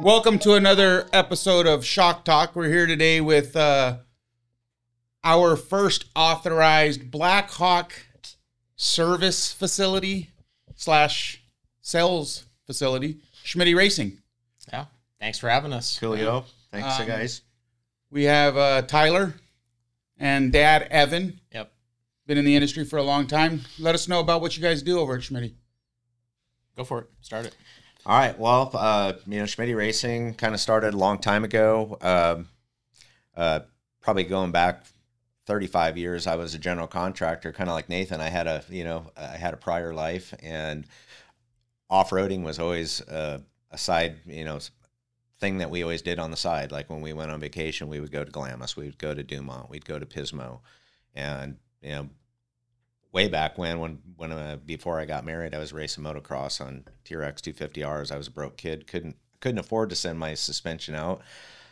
Welcome to another episode of Shock Talk. We're here today with our first authorized Black Hawk service facility / sales facility, Schmidty Racing. Yeah, thanks for having us. Coolio. Thanks, guys. We have Tyler and Dad Evan. Yep. Been in the industry for a long time. Let us know about what you guys do over at Schmidty. Go for it. Start it. All right. Well, Schmidty Racing kind of started a long time ago. Probably going back 35 years. I was a general contractor, kind of like Nathan. I had a prior life, and off-roading was always a side, thing that we always did on the side. Like when we went on vacation, we would go to Glamis, we would go to Dumont, we'd go to Pismo, and way back when before I got married, I was racing motocross on TRX 250Rs. I was a broke kid, couldn't afford to send my suspension out,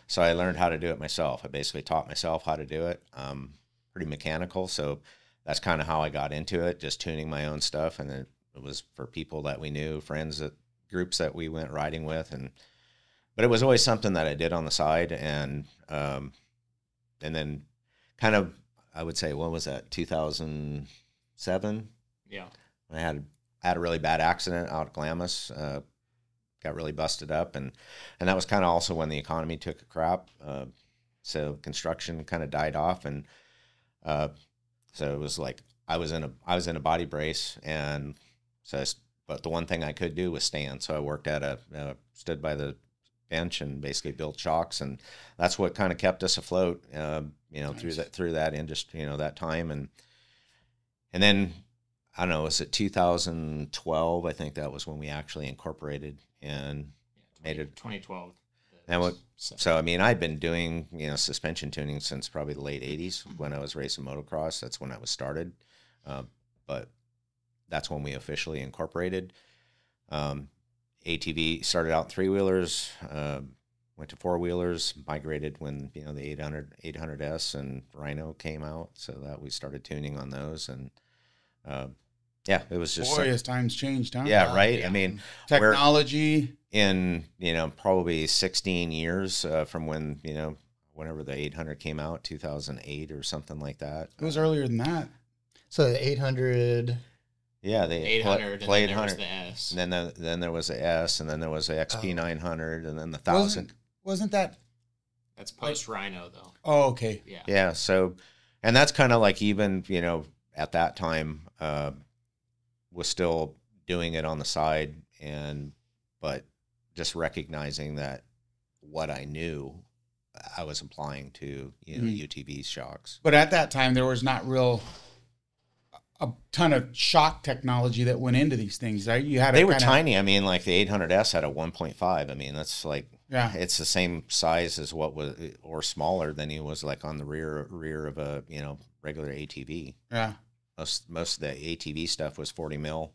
so I learned how to do it myself. I basically taught myself how to do it. Pretty mechanical, so that's kind of how I got into it, just tuning my own stuff, and it was for people that we knew, friends, groups that we went riding with, but it was always something that I did on the side, and then kind of, I would say, what was that, 2007? Yeah. I had a really bad accident out at Glamis, got really busted up, and that was kind of also when the economy took a crap, so construction kind of died off, and so it was like I was in a body brace, and so but the one thing I could do was stand, so I worked at stood by the bench and basically built shocks, and that's what kind of kept us afloat, nice. through that industry, that time, and then I don't know, was it 2012? I think that was when we actually incorporated and made it 2012. And so I mean, I'd been doing suspension tuning since probably the late '80s when I was racing motocross. That's when I was started, but that's when we officially incorporated. ATV started out 3-wheelers, went to 4-wheelers, migrated when the 800S and Rhino came out, so that we started tuning on those, and it was just as times changed, huh? Yeah, right. Yeah. I mean, technology in probably 16 years from when whenever the 800 came out, 2008 or something like that. It was earlier than that. So the 800. Yeah, the 800, played and then 800. There was the S. And then there was the S, and then there was the XP 900, and then the 1000. Wasn't that? That's post Rhino though. Oh, okay. Yeah. Yeah. So, and that's kind of like even at that time was still doing it on the side, but just recognizing that what I knew, I was applying to UTV shocks. But at that time, there was not a ton of shock technology that went into these things, right? They were tiny. I mean, like the 800S had a 1.5. I mean, that's like, yeah, it's the same size as what was, or smaller than he was like on the rear of a regular ATV. Yeah, most of the ATV stuff was 40 mil,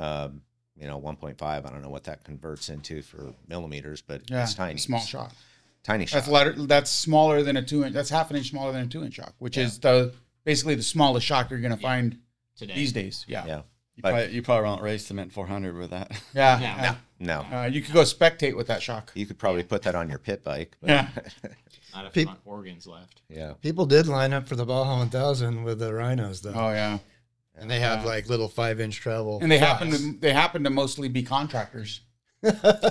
1.5. I don't know what that converts into for millimeters, but it's tiny. Small shock. Tiny shock. That's smaller than a 2-inch. That's half an inch smaller than a 2-inch shock, which is basically the smallest shock you're going to find today. These days. Yeah. Yeah. You probably won't race Cement 400 with that. Yeah. No. You could go spectate with that shock. You could probably put that on your pit bike. But yeah. Not if organs left. Yeah. People did line up for the Baja 1000 with the Rhinos, though. Oh, yeah. And they have like little 5-inch travel. And they happen to mostly be contractors.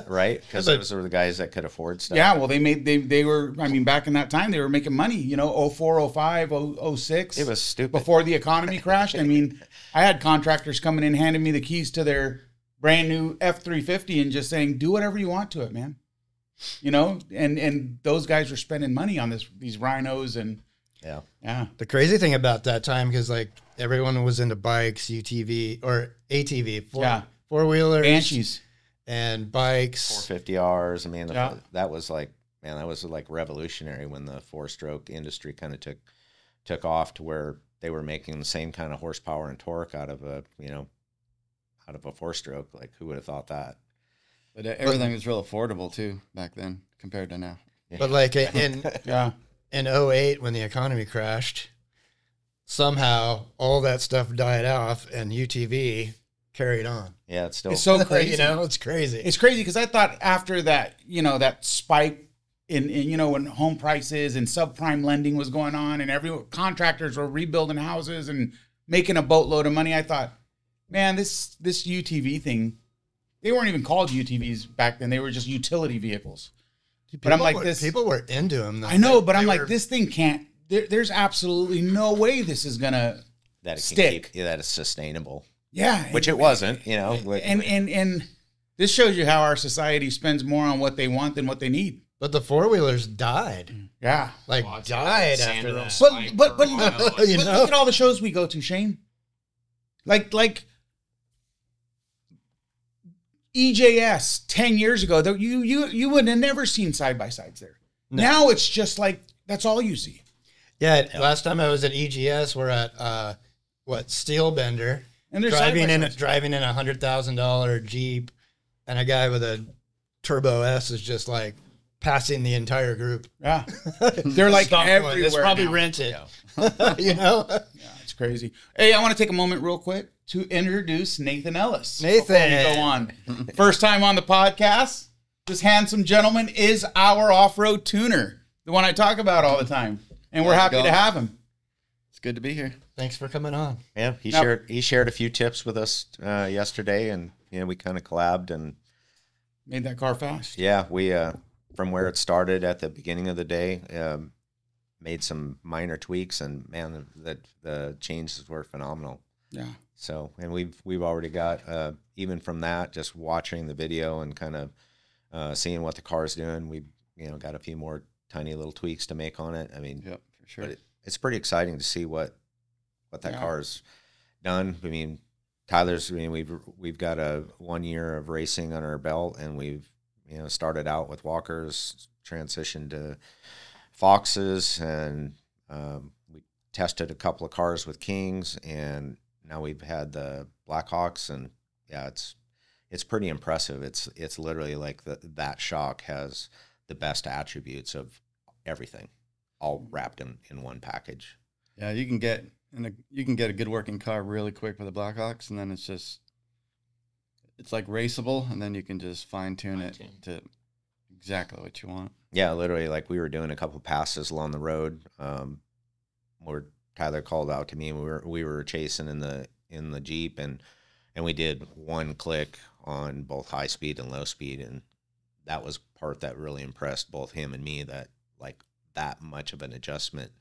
Right? Because those were the guys that could afford stuff. Yeah, well, they were, I mean, back in that time, they were making money, 04, 05, 06. It was stupid. Before the economy crashed. I mean, I had contractors coming in, handing me the keys to their brand new F350 and just saying, do whatever you want to it, man. And those guys were spending money on these Rhinos and yeah. The crazy thing about that time, because like everyone was into bikes, UTV or ATV, four-wheelers, Banshees. And bikes, 450Rs. I mean, that was like revolutionary when the 4-stroke industry kind of took off to where they were making the same kind of horsepower and torque out of a 4-stroke. Like, who would have thought that? But everything was real affordable too back then compared to now. Yeah. But like in 08 when the economy crashed, somehow all that stuff died off and UTV carried on. Yeah, it's still It's so crazy. It's crazy. It's crazy because I thought after that, that spike in when home prices and subprime lending was going on and contractors were rebuilding houses and making a boatload of money, I thought, man, this UTV thing, they weren't even called UTVs back then. They were just utility vehicles. But I'm like, people were into them. Though. I know, but I'm like, this thing can't. There's absolutely no way this is gonna stick. That it's sustainable. Yeah, which it wasn't. And this shows you how our society spends more on what they want than what they need. But the four-wheelers died. Yeah, died after that. But look at all the shows we go to, Shane. Like EJS 10 years ago, you would have never seen side-by-sides there. No. Now it's just like, that's all you see. Yeah, last time I was at EGS, we're at, Steel Bender. And they're driving in a $100,000 Jeep, and a guy with a Turbo S is just like passing the entire group. Yeah. They're like everywhere. It's probably now. rented. Yeah, it's crazy. Hey, I want to take a moment real quick to introduce Nathan Ellis. Nathan. Before we go on. First time on the podcast. This handsome gentleman is our off-road tuner, the one I talk about all the time. And we're happy to have him. It's good to be here. Thanks for coming on. Yeah, he shared a few tips with us yesterday, and we kind of collabed and made that car fast. Yeah, we from where it started at the beginning of the day, made some minor tweaks, and man, the changes were phenomenal. Yeah. So, and we've already got even from that, just watching the video and kind of seeing what the car's doing, we got a few more tiny little tweaks to make on it. I mean, yep, for sure. But it's pretty exciting to see what that car's done. I mean, we've got a 1 year of racing on our belt, and we've started out with Walkers, transitioned to Foxes, and we tested a couple of cars with Kings, and now we've had the Black Hawks, and yeah, it's pretty impressive. It's literally like that shock has the best attributes of everything, all wrapped in one package. Yeah, you can get a good working car really quick with the Blackhawks, and then it's like raceable, and then you can just fine tune it to exactly what you want. Yeah, literally, like we were doing a couple passes along the road, where Tyler called out to me, and we were chasing in the Jeep, and we did one click on both high speed and low speed, and that was part that really impressed both him and me, that like that much of an adjustment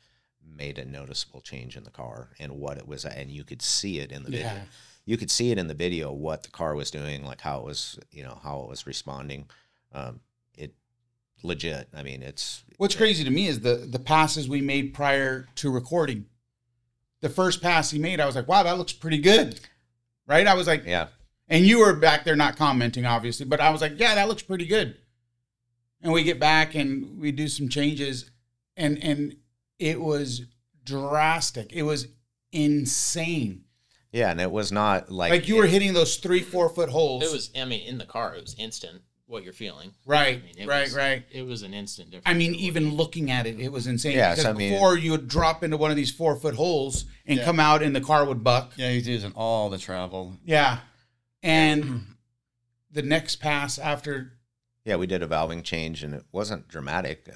made a noticeable change in the car and what it was, and you could see it in the video. You could see it in the video what the car was doing, like how it was, how it was responding. It legit. I mean, what's crazy to me is the passes we made prior to recording. The first pass he made, I was like, wow, that looks pretty good. Right? I was like, yeah. And you were back there not commenting, obviously, but I was like, yeah, that looks pretty good. And we get back and we do some changes, and it was drastic. It was insane. Yeah, and it was not like you were hitting those 3-4 foot holes. It was, in the car, it was instant what you're feeling. Right, right. It was an instant difference. I mean, even looking at it, it was insane. Yeah, because before you would drop into one of these 4 foot holes and come out and the car would buck. Yeah, he's using all the travel. Yeah. And the next pass after. Yeah, we did a valving change, and it wasn't dramatic.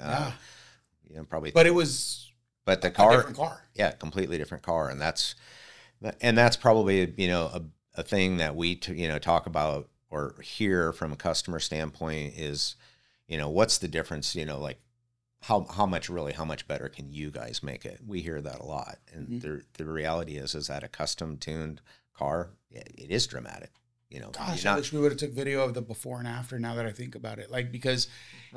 Probably. But it was. But the car. A different car. Yeah, completely different car, and that's probably a thing that we talk about or hear from a customer standpoint is, what's the difference? Like how much better can you guys make it? We hear that a lot, and the reality is that a custom tuned car, it is dramatic. Gosh, I wish we would have took video of the before and after. Now that I think about it, because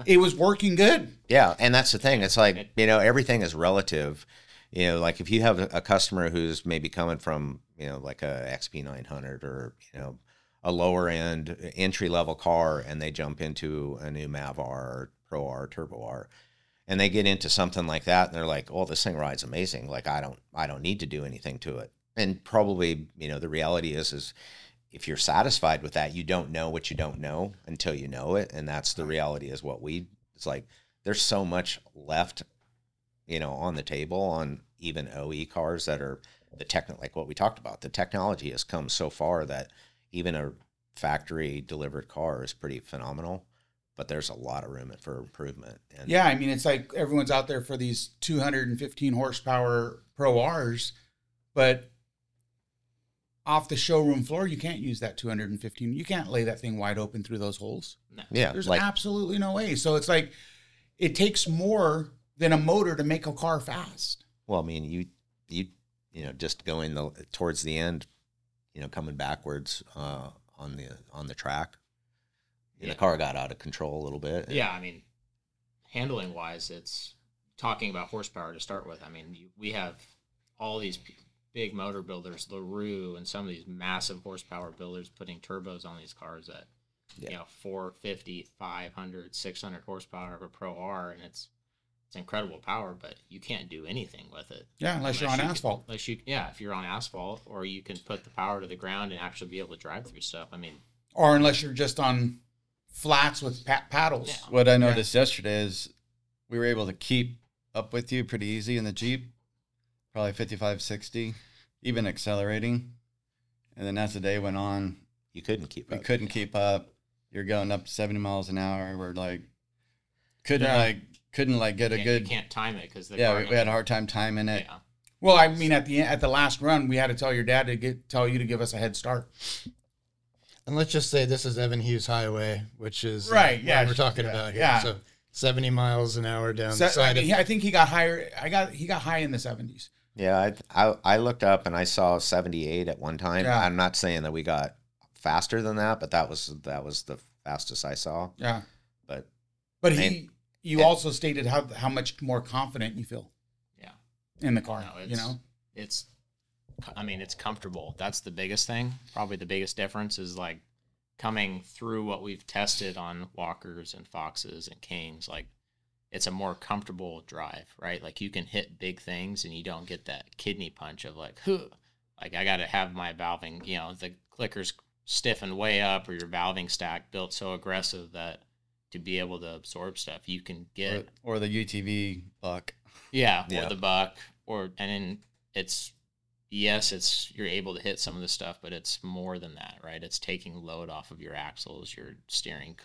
it was working good. Yeah, and that's the thing. It's like everything is relative. Like if you have a customer who's maybe coming from like a XP900 or a lower end entry level car, and they jump into a new Mav R or Pro R, Turbo R, and they get into something like that, and they're like, "Oh, this thing rides amazing. Like I don't need to do anything to it." And probably the reality is if you're satisfied with that, you don't know what you don't know until you know it. And that's the reality is it's like, there's so much left, on the table on even OE cars that are like what we talked about. The technology has come so far that even a factory delivered car is pretty phenomenal, but there's a lot of room for improvement. And yeah, I mean, it's like everyone's out there for these 215 horsepower Pro Rs, but off the showroom floor, you can't use that 215. You can't lay that thing wide open through those holes. No. yeah, There's like absolutely no way. So it's like, it takes more than a motor to make a car fast. well, I mean, you know, just going towards the end, you know, coming backwards on the track, Yeah. the car got out of control a little bit. Yeah, I mean, handling wise, it's talking about horsepower to start with. I mean, we have all these big motor builders, LaRue, and some of these massive horsepower builders putting turbos on these cars at, Yeah. 450, 500, 600 horsepower of a Pro R, and it's incredible power, but you can't do anything with it. Yeah, unless you're on asphalt. If you're on asphalt, or you can put the power to the ground and actually be able to drive through stuff. I mean, Or unless you're just on flats with paddles. Yeah. What I noticed yesterday is we were able to keep up with you pretty easy in the Jeep, probably 55, 60, even accelerating. And then as the day went on, You couldn't keep we up. couldn't keep up. You're going up 70 miles an hour. We're like, couldn't get a you good. can't time it because We had a hard time timing it. Yeah. Well, I mean, at the last run, we had to tell your dad to tell you to give us a head start. And let's just say this is Evan Hughes Highway, which is Right, what yeah, we're talking yeah, about here. yeah. So 70 miles an hour down So, the side of I think he got higher. He got high in the 70s. Yeah, I looked up and I saw 78 at one time. Yeah. I'm not saying that we got faster than that, but that was the fastest I saw. Yeah, But but Man. you also stated how much more confident you feel. Yeah. In the car, No, it's, it's comfortable. That's the biggest thing. Probably the biggest difference is like coming through what we've tested on Walkers and Foxes and Kings. Like, it's a more comfortable drive, right? Like, you can hit big things and you don't get that kidney punch of like, huh. Like, I got to have my valving, the clicker's stiffened way up, or your valving stack built so aggressive that to be able to absorb stuff, you can get Or the UTV buck. Yeah, Yeah. or the buck, and then you're able to hit some of the stuff, but it's more than that, right? It's taking load off of your axles, your steering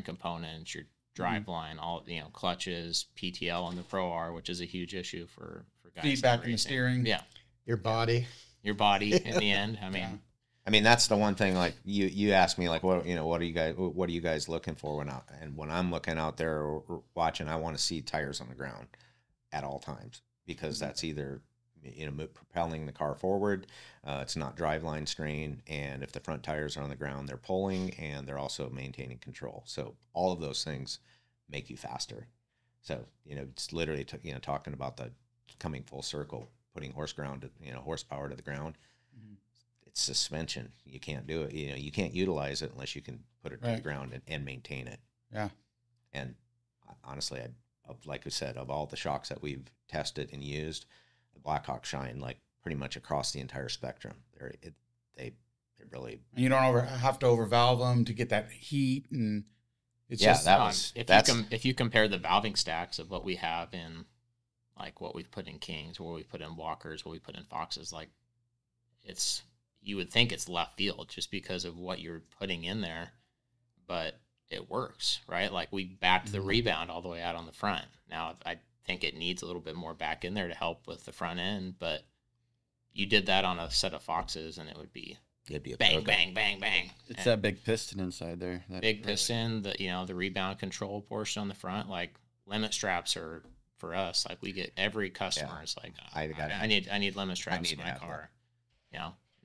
components, your drive line, all clutches, PTL on the Pro R, which is a huge issue for guys. feedback that in the racing. steering. Yeah, your body. your body in the end. I mean, Yeah. I mean, that's the one thing. Like you asked me, like, what are you guys looking for when I'm looking out there or watching? I want to see tires on the ground at all times, because that's either propelling the car forward. It's not driveline strain, and if the front tires are on the ground, they're pulling and they're also maintaining control. So all of those things make you faster. So it's literally talking about the coming full circle, putting horsepower to the ground. It's suspension. You can't do it. You can't utilize it unless you can put it to the Right. ground and maintain it. Yeah. And honestly, like I said, of all the shocks that we've tested and used, the Black Hawk shine like pretty much across the entire spectrum. They really. And you don't have to overvalve them to get that heat, and it's Yeah, just that was if you compare the valving stacks of what we have in, like what we've put in Kings, what we put in Walkers, what we put in Foxes, like you would think it's left field just because of what you're putting in there, but it works, right? Like, we backed the rebound all the way out on the front. Now, I think it needs a little bit more back in there to help with the front end, but you did that on a set of Foxes and it'd be a bang, pro- bang, bang, bang. It's And that big piston inside there. big piston, the rebound control portion on the front, like limit straps are for us. Like, we get every customer is like, I need limit straps in my car.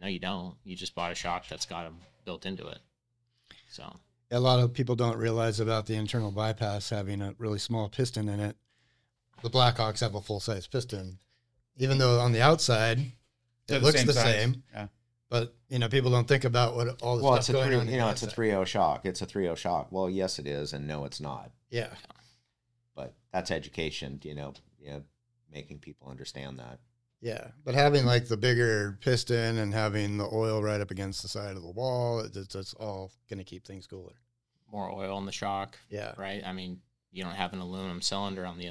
No, you don't. You just bought a shock that's got them built into it. So A lot of people don't realize about the internal bypass having a really small piston in it. The Blackhawks have a full-size piston, even though on the outside They're it looks the size. same. Yeah. But people don't think about what all the stuff going on. it's a 3.0 shock. It's a 3.0 shock. Well, yes, it is, and no, it's not. Yeah. But that's education. Making people understand that. Yeah, but having like the bigger piston and having the oil right up against the side of the wall, it's all going to keep things cooler. more oil in the shock. Yeah. Right. I mean, you don't have an aluminum cylinder on the,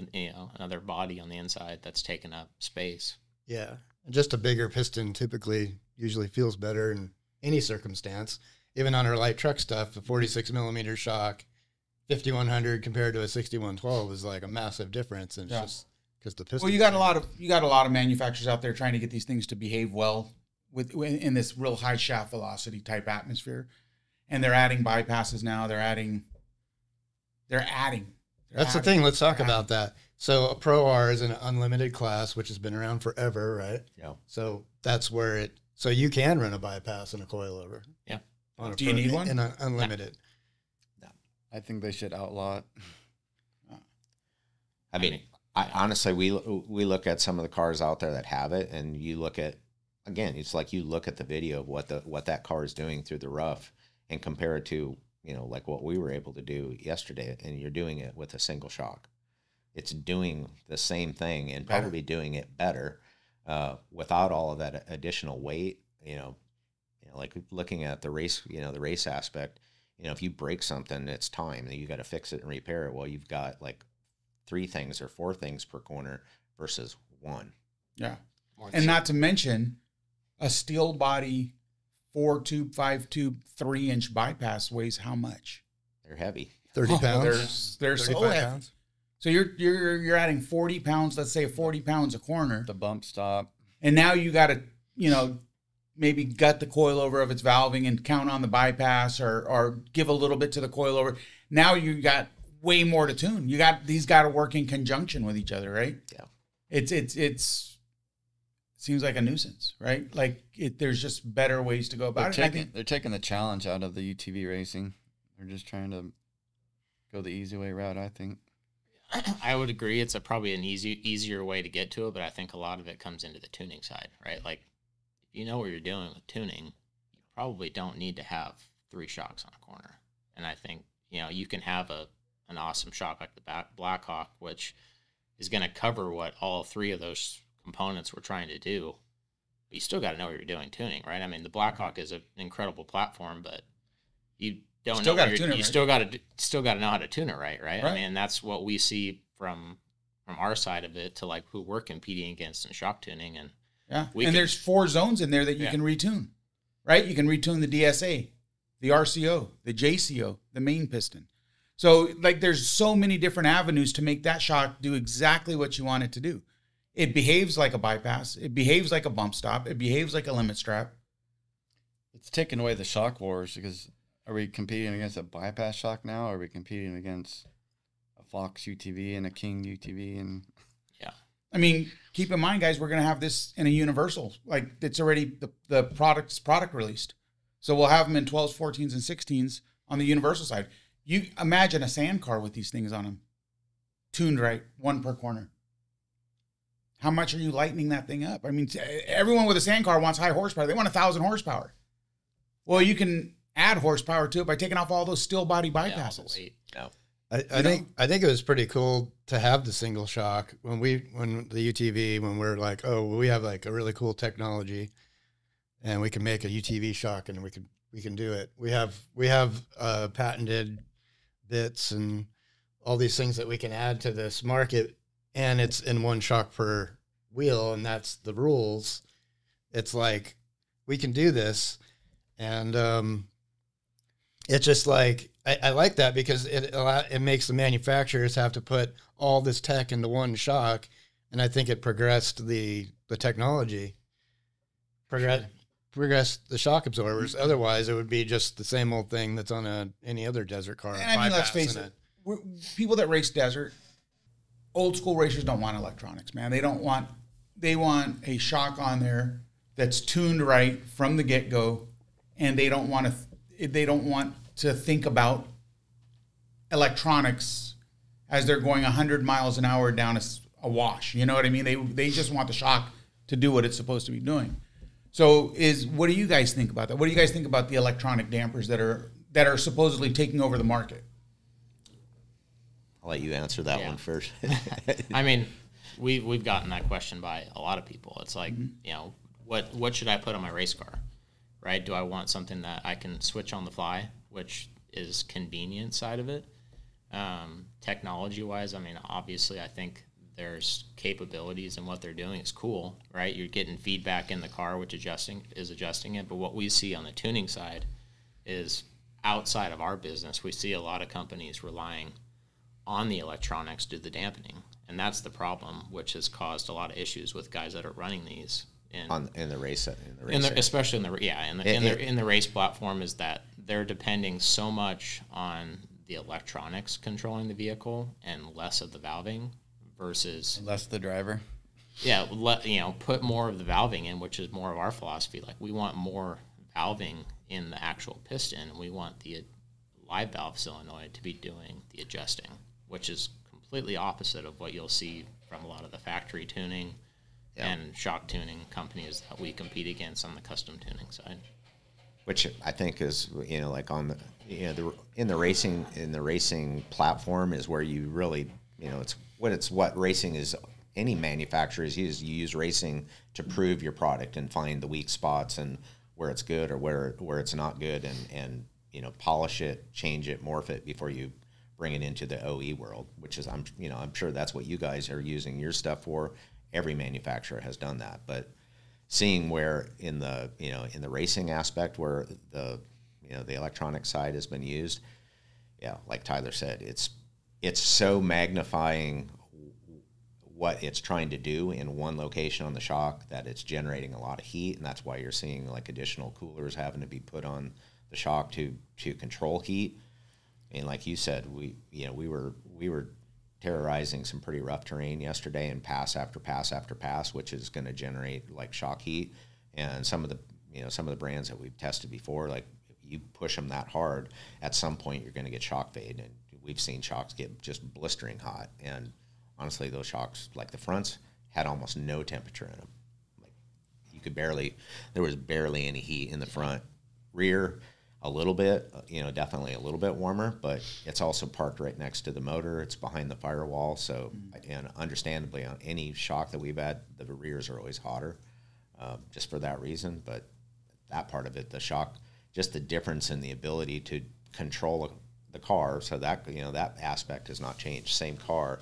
another body on the inside that's taking up space. Yeah. And just a bigger piston typically usually feels better and any circumstance. Even on our light truck stuff, the 46 millimeter shock, 5100 compared to a 6112 is like a massive difference. And it's just because the piston. Well, you got a lot of manufacturers out there trying to get these things to behave well in this real high shaft velocity type atmosphere, and they're adding bypasses now. They're adding. That's the thing. Let's talk about that. So a Pro R is an unlimited class, which has been around forever, right? Yeah. So that's where so you can run a bypass and a coilover. Yeah. Do you need one? In an unlimited. No. I think they should outlaw it. I mean, honestly, we look at some of the cars out there that have it, and you look at, again, it's like you look at the video of what that car is doing through the rough and compare it to, like what we were able to do yesterday, and you're doing it with a single shock. It's doing the same thing and probably doing it better without all of that additional weight. Like looking at the race, the race aspect. If you break something, it's time, and you got to fix it and repair it. Well, you've got like 3 things or 4 things per corner versus 1. Yeah, and not to mention a steel body 4-tube, 5-tube, 3-inch bypass weighs how much? They're heavy. 30 pounds. They're so heavy. Pounds. So you're adding 40 pounds. Let's say 40 pounds a corner. The bump stop. And now you got to maybe gut the coilover of its valving and count on the bypass, or give a little bit to the coilover. Now you got way more to tune. These got to work in conjunction with each other, right? Yeah. It seems like a nuisance, right? Like there's just better ways to go about it. They're taking the challenge out of the UTV racing. They're just trying to go the easy way route, I think. I would agree. It's probably an easier way to get to it, but I think a lot of it comes into the tuning side, right? Like, if you know what you're doing with tuning, you probably don't need to have 3 shocks on a corner. And I think, you can have an awesome shock like the Black Hawk, which is going to cover what all 3 of those components we're trying to do. But you still got to know what you're doing tuning, right? I mean, the Black Hawk is an incredible platform, but you don't know. You still got to know how to tune it right? I mean, that's what we see from our side of it to like who we're competing against in shock tuning, and there's 4 zones in there that you can retune, right? You can retune the DSA, the RCO, the JCO, the main piston. So like there's so many different avenues to make that shock do exactly what you want it to do. It behaves like a bypass. It behaves like a bump stop. It behaves like a limit strap. It's taken away the shock wars, because are we competing against a bypass shock now? Or are we competing against a Fox UTV and a King UTV? And I mean, keep in mind, guys, we're going to have this in a universal. Like it's already the product released. So we'll have them in 12s, 14s, and 16s on the universal side. You imagine a sand car with these things on them, tuned right, 1 per corner. How much are you lightening that thing up? I mean, everyone with a sand car wants high horsepower. They want 1,000 horsepower. Well, you can add horsepower to it by taking off all those steel body bypasses. I think it was pretty cool to have the single shock when the UTV, when we're like, oh, we have like a really cool technology, and we can make a UTV shock, and we can do it. We have patented bits and all these things that we can add to this market, and it's in 1 shock per wheel, and that's the rules. It's like we can do this, and it's just like I like that, because it makes the manufacturers have to put all this tech into 1 shock, and I think it progressed the technology, progressed the shock absorbers. Otherwise, it would be just the same old thing that's on any other desert car. And I mean, let's face it, people that race desert, old school racers don't want electronics, man. They want a shock on there that's tuned right from the get go, and they don't want to think about electronics as they're going 100 miles an hour down a wash. You know what I mean? They just want the shock to do what it's supposed to be doing. So what do you guys think about that? What do you guys think about the electronic dampers that are supposedly taking over the market? I'll let you answer that one first. I mean, we've gotten that question by a lot of people. It's like, what should I put on my race car, right? Do I want something that I can switch on the fly, which is convenient side of it? Technology-wise, I mean, obviously, I think there's capabilities in what they're doing. It's cool, right? You're getting feedback in the car, which is adjusting it. But what we see on the tuning side is outside of our business, we see a lot of companies relying on the electronics to do the dampening. And that's the problem, which has caused a lot of issues with guys that are running these in the race, especially in the race platform, is that they're depending so much on the electronics controlling the vehicle and less of the valving versus less the driver. Yeah, put more of the valving in, which is more of our philosophy. Like, we want more valving in the actual piston, and we want the live valve solenoid to be doing the adjusting, which is completely opposite of what you'll see from a lot of the factory tuning and shock tuning companies that we compete against on the custom tuning side. Which I think is, like on the, in the racing platform is where you really, it's what racing is. Any manufacturer is used. You use racing to prove your product and find the weak spots and where it's good or where it's not good, and polish it, change it, morph it before you bring it into the OE world. Which is, I'm sure that's what you guys are using your stuff for. Every manufacturer has done that, but seeing where in the racing aspect where the electronic side has been used, like Tyler said, it's so magnifying what it's trying to do in one location on the shock that it's generating a lot of heat, and that's why you're seeing like additional coolers having to be put on the shock to control heat. And like you said, we were terrorizing some pretty rough terrain yesterday, and pass after pass after pass, which is going to generate like shock heat. And some of the brands that we've tested before, like if you push them that hard, at some point you're going to get shock fade, and we've seen shocks get just blistering hot. And honestly, those shocks, like the fronts, had almost no temperature in them. Like there was barely any heat in the front. Rear, a little bit, definitely a little bit warmer, but it's also parked right next to the motor. It's behind the firewall. So, and understandably, on any shock that we've had, the rears are always hotter, just for that reason. But that part of it, the shock, just the difference in the ability to control the car. So that, that aspect has not changed. Same car,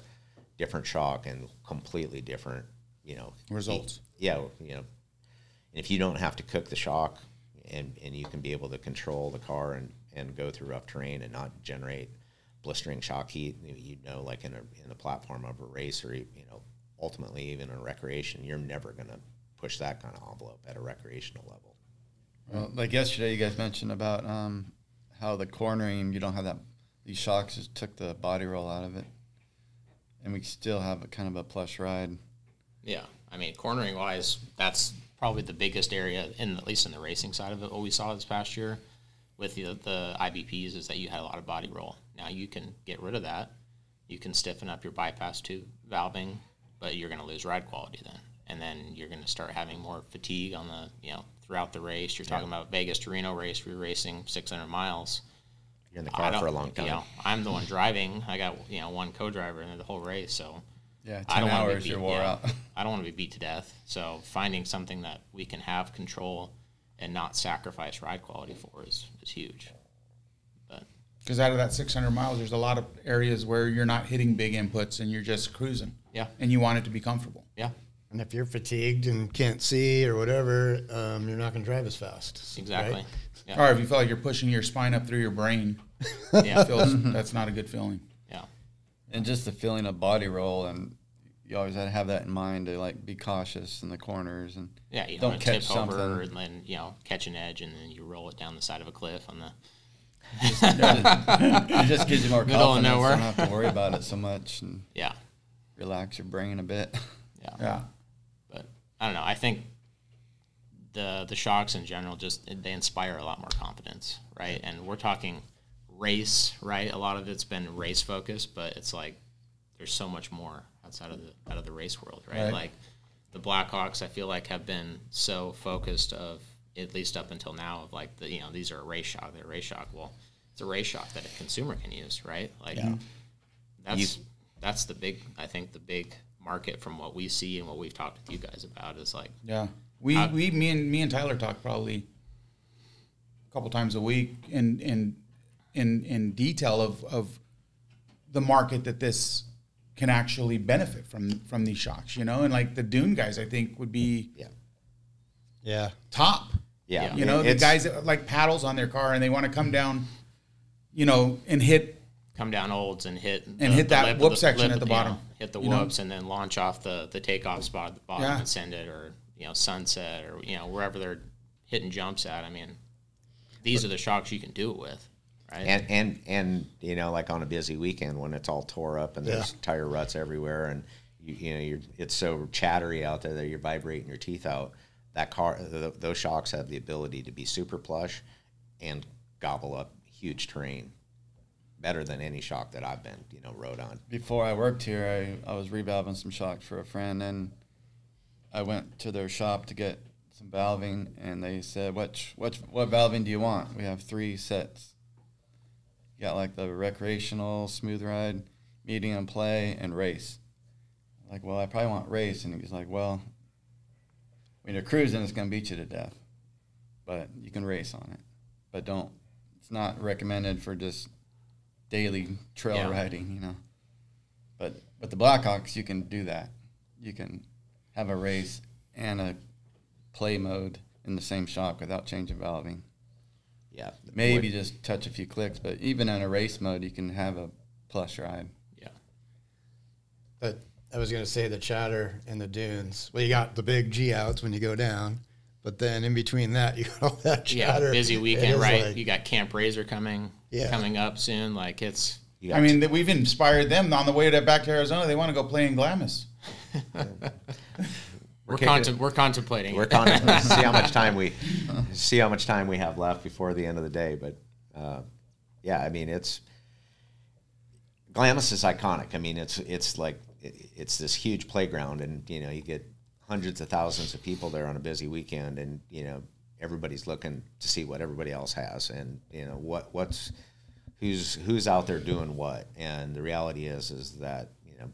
different shock, and completely different, results. And if you don't have to cook the shock, and you can be able to control the car and go through rough terrain and not generate blistering shock heat, like in a platform of a race, or ultimately even in recreation, you're never going to push that kind of envelope at a recreational level. Well, like yesterday, you guys mentioned about how the cornering, you don't have that. These shocks just took the body roll out of it, and we still have a kind of a plush ride. Yeah, I mean, cornering wise, that's probably the biggest area, at least in the racing side of it, what we saw this past year with the IBPs, is that you had a lot of body roll. Now you can get rid of that. You can stiffen up your bypass tube valving, but you're going to lose ride quality then. And then you're going to start having more fatigue on the, throughout the race. You're talking about Vegas to Reno race. We're racing 600 miles. You're in the car for a long time. I'm the one driving. I got, one co-driver in the whole race, so. Yeah, 10 hours you're wore out. I don't want to be beat to death. So finding something that we can have control and not sacrifice ride quality for is huge. Because out of that 600 miles, there's a lot of areas where you're not hitting big inputs and you're just cruising. Yeah. And you want it to be comfortable. Yeah. And if you're fatigued and can't see or whatever, you're not going to drive as fast. Exactly. Right? Yeah. Or if you feel like you're pushing your spine up through your brain, that's not a good feeling. Yeah. And just the feeling of body roll, and you always have to have that in mind to be cautious in the corners, and you don't catch something over and then catch an edge and then you roll it down the side of a cliff on the. It just gives you more Middle of confidence. nowhere. Don't have to worry about it so much, and relax your brain a bit. Yeah. But I don't know. I think the shocks in general they inspire a lot more confidence, right? And we're talking race, right? A lot of it's been race focused, but it's like there's so much more outside of the race world, right? Like the Blackhawks, I feel like have been so focused of, at least up until now, of like these are a race shock, they're a race shock. Well, it's a race shock that a consumer can use, right? Like that's the big market from what we see and what we've talked with you guys about is like me and Tyler talk probably a couple times a week in detail of the market that this can actually benefit from these shocks, you know, and like the dune guys, I think would be top. Yeah. You know, the guys that like paddles on their car and they want to come down, you know, and come down olds and hit that whoop section at the bottom. You know, hit the whoops and then launch off the takeoff spot at the bottom Yeah. and send it, or, you know, sunset, or, you know, wherever they're hitting jumps at. I mean, these are the shocks you can do it with, right? And you know, like on a busy weekend when it's all tore up and there's tire ruts everywhere, and you know it's so chattery out there that you're vibrating your teeth out. That car, those shocks have the ability to be super plush and gobble up huge terrain better than any shock that I've been, you know, rode on. Before I worked here, I was revalving some shocks for a friend, and I went to their shop to get some valving, and they said, what valving do you want? We have 3 sets. You got like the recreational, smooth ride, medium play, and race. I'm like, well, I probably want race. And he's like, well, when you're cruising, it's going to beat you to death. But you can race on it. But it's not recommended for just daily trail riding, you know. But with the Blackhawks, you can do that. You can have a race and a play mode in the same shock without changing valving. Yeah. Maybe just touch a few clicks, but even in a race mode, you can have a plush ride. Yeah. But I was going to say the chatter in the dunes. Well, you got the big G outs when you go down, but then in between that, you got all that chatter. Yeah, busy weekend, right? You got Camp Razor coming up soon. Like I mean, we've inspired them on the way back to Arizona. They want to go play in Glamis. We're contemplating. We're contemplating. see how much time we have left before the end of the day. But yeah, I mean, Glamis is iconic. I mean, it's like it's this huge playground, and you know, you get hundreds of thousands of people there on a busy weekend, and you know, everybody's looking to see what everybody else has, and you know who's out there doing what. And the reality is that you know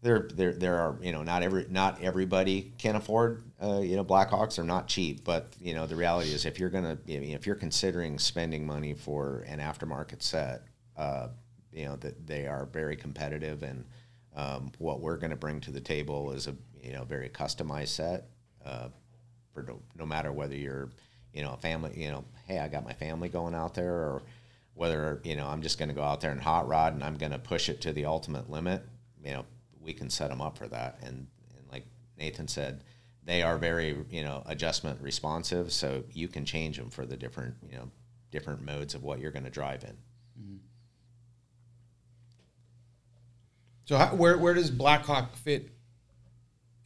there are, you know, not everybody can afford you know, Blackhawks are not cheap, but you know, the reality is if you're considering spending money for an aftermarket set, you know, that they are very competitive, and what we're going to bring to the table is a, you know, very customized set for no matter whether you're, you know, a family, you know, hey, I got my family going out there, or whether, you know, I'm just going to go out there and hot rod and I'm going to push it to the ultimate limit. You know, we can set them up for that. And like Nathan said, they are very, you know, adjustment responsive, so you can change them for the different, you know, different modes of what you're going to drive in. Mm-hmm. So where does Black Hawk fit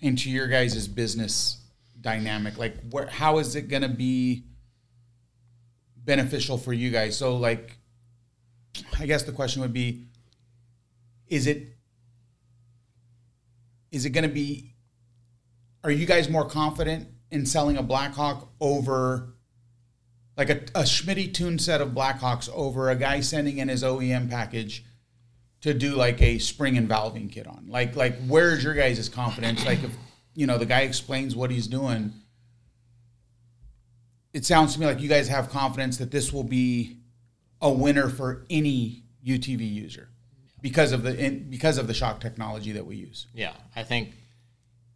into your guys' business dynamic? Like, how is it going to be beneficial for you guys? So, like, I guess the question would be, is it going to be, are you guys more confident in selling a Black Hawk over, like a Schmidty tune set of Black Hawks over a guy sending in his OEM package to do like a spring and valving kit on? Like where's your guys' confidence? Like, if, you know, the guy explains what he's doing, it sounds to me like you guys have confidence that this will be a winner for any UTV user because of the shock technology that we use. Yeah, I think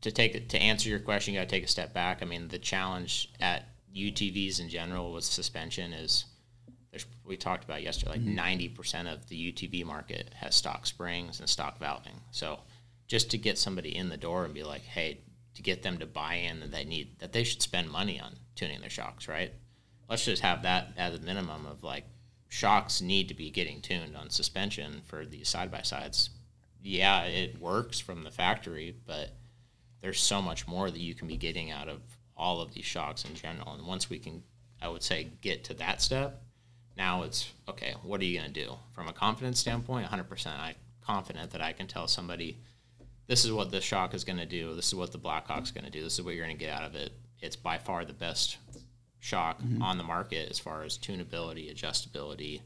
to answer your question, you got to take a step back. I mean, the challenge at UTVs in general with suspension is, we talked about yesterday, like 90% of the UTV market has stock springs and stock valving. So just to get somebody in the door and be like, hey, to get them to buy in that they should spend money on tuning their shocks, right? Let's just have that as a minimum of like, shocks need to be getting tuned on suspension for these side-by-sides. Yeah, it works from the factory, but there's so much more that you can be getting out of all of these shocks in general. And once we can, I would say, get to that step, now it's, okay, what are you going to do? From a confidence standpoint, 100%, I'm confident that I can tell somebody, this is what this shock is going to do, this is what the Black Hawk's going to do, this is what you're going to get out of it. It's by far the best shock on the market as far as tunability, adjustability.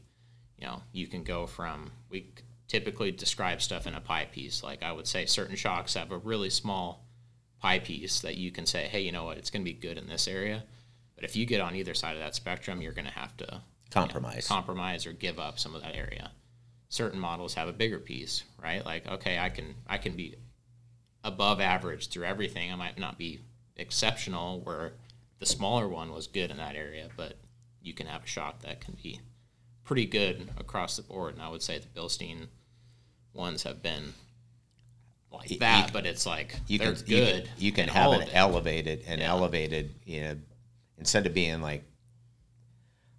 You know, you can go from, we typically describe stuff in a pie piece. Like, I would say certain shocks have a really small pie piece that you can say, hey, you know what, it's going to be good in this area. But if you get on either side of that spectrum, you're going to have to compromise or give up some of that area. certain models have a bigger piece, right? Like, okay, I can be above average through everything. I might not be exceptional where the smaller one was good in that area, but you can have a shock that can be pretty good across the board. And I would say the Bilstein ones have been like that, but it's like they're good. You can have it elevated and elevated, you know, instead of being like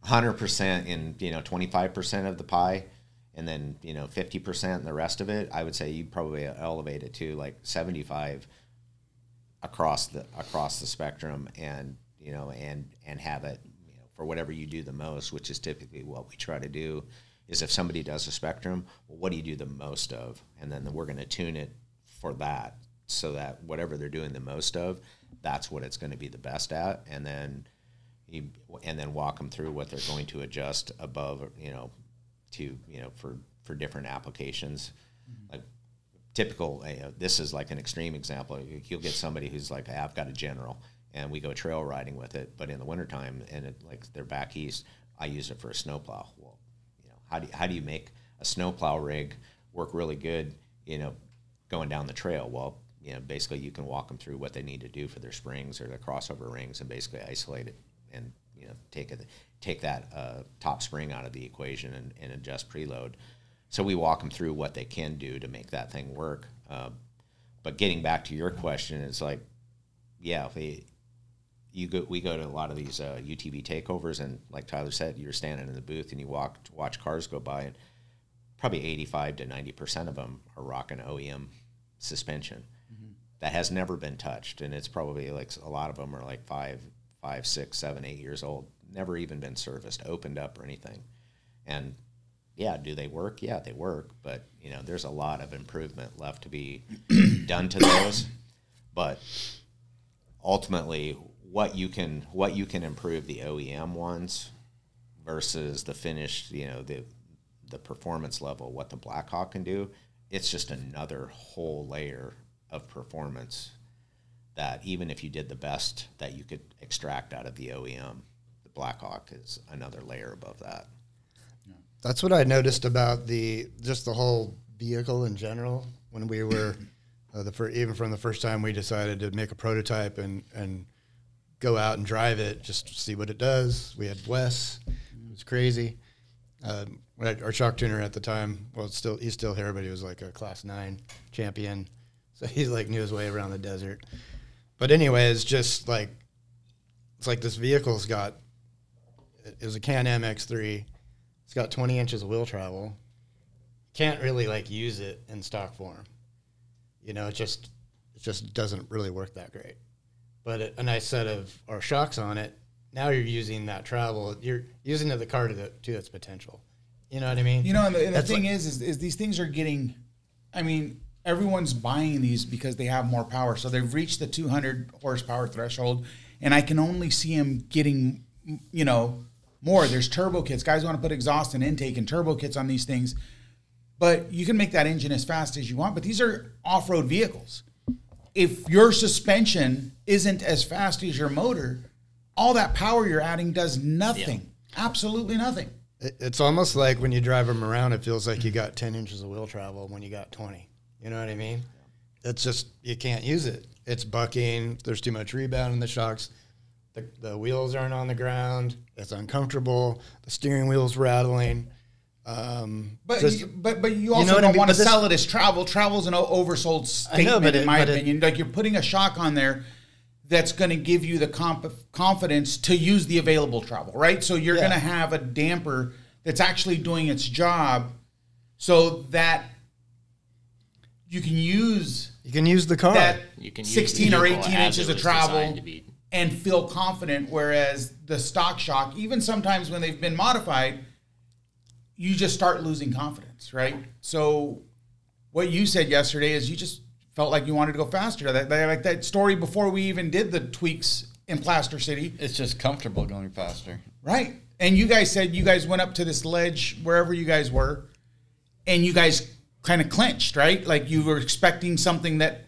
100% in, you know, 25% of the pie and then, you know, 50% in the rest of it. I would say you probably elevate it to like 75 across the spectrum, and, you know, and have it, you know, for whatever you do the most, which is typically what we try to do. Is if somebody does a spectrum, well, what do you do the most of? And then we're going to tune it for that, so that whatever they're doing the most of, that's what it's going to be the best at. And then walk them through what they're going to adjust above, you know, to, you know, for different applications. Like typical, this is like an extreme example. You'll get somebody who's like, I've got a General, and we go trail riding with it, but in the wintertime, and like they're back east, I use it for a snowplow. Well, how do you make a snowplow rig work really good, you know, going down the trail? Well, you know, basically you can walk them through what they need to do for their springs or their crossover rings, and basically isolate it and, you know, take that top spring out of the equation and adjust preload. So we walk them through what they can do to make that thing work. But getting back to your question, it's like, yeah, we go to a lot of these UTV takeovers, and like Tyler said, you're standing in the booth and you watch cars go by, and probably 85 to 90% of them are rocking OEM suspension that has never been touched, and it's probably like a lot of them are like 5, 6, 7, 8 years old, never even been serviced, opened up, or anything. And yeah, do they work? Yeah, they work, but you know, there's a lot of improvement left to be done to those. But ultimately, what you can improve the OEM ones versus the finished, you know, the performance level, what the Black Hawk can do, it's just another whole layer of performance that even if you did the best that you could extract out of the OEM, the Black Hawk is another layer above that. That's what I noticed about just the whole vehicle in general when we were even from the first time we decided to make a prototype and go out and drive it just to see what it does. We had Wes. It was crazy. Our shock tuner at the time, well, he's still here, but he was like a Class 9 champion. So he like knew his way around the desert. But anyway, it's just like, it's like this vehicle's got, it was a Can-Am X3. It's got 20 inches of wheel travel. Can't really like use it in stock form. You know, it just doesn't really work that great. But a nice set of our shocks on it, now you're using that travel, you're using the car to its potential. You know what I mean? You know, and the thing is these things are getting, I mean, everyone's buying these because they have more power. So they've reached the 200 horsepower threshold, and I can only see them getting, you know, more. There's turbo kits. Guys want to put exhaust and intake and turbo kits on these things. But you can make that engine as fast as you want. But these are off-road vehicles. If your suspension isn't as fast as your motor, all that power you're adding does nothing. Yeah. Absolutely nothing. It's almost like when you drive them around, it feels like you got 10 inches of wheel travel when you got 20. You know what I mean? It's just, you can't use it. It's bucking. There's too much rebound in the shocks. The wheels aren't on the ground. It's uncomfortable. The steering wheel's rattling. But you also don't want to sell it as travel. Travel's an oversold statement, in my opinion. Like, you're putting a shock on there that's going to give you the confidence to use the available travel, right? So you're going to have a damper that's actually doing its job, so that you can use the car. That 16 or 18 inches of travel and feel confident. Whereas the stock shock, even sometimes when they've been modified, you just start losing confidence, right? So what you said yesterday is you just felt like you wanted to go faster. Like that story before we even did the tweaks in Plaster City. It's just comfortable going faster. Right. And you guys said you guys went up to this ledge, wherever you guys were, and you guys kind of clinched, right? Like you were expecting something that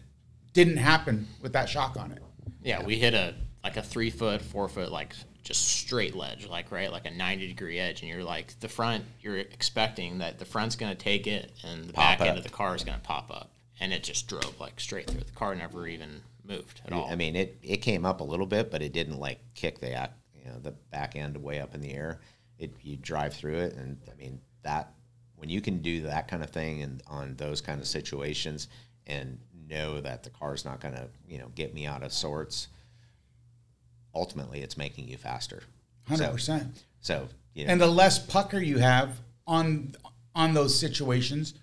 didn't happen with that shock on it. Yeah, we hit a 3 foot, 4 foot like just straight ledge, like, right, like a 90-degree edge, and you're like, the front, you're expecting that the front's going to take it and the back end of the car is going to pop up, and it just drove like straight through. The car never even moved at all. I mean, it came up a little bit, but it didn't like kick the back end way up in the air. You drive through it, and I mean that when you can do that kind of thing and on those kind of situations and know that the car's not going to get me out of sorts, ultimately it's making you faster. 100%. So and the less pucker you have on those situations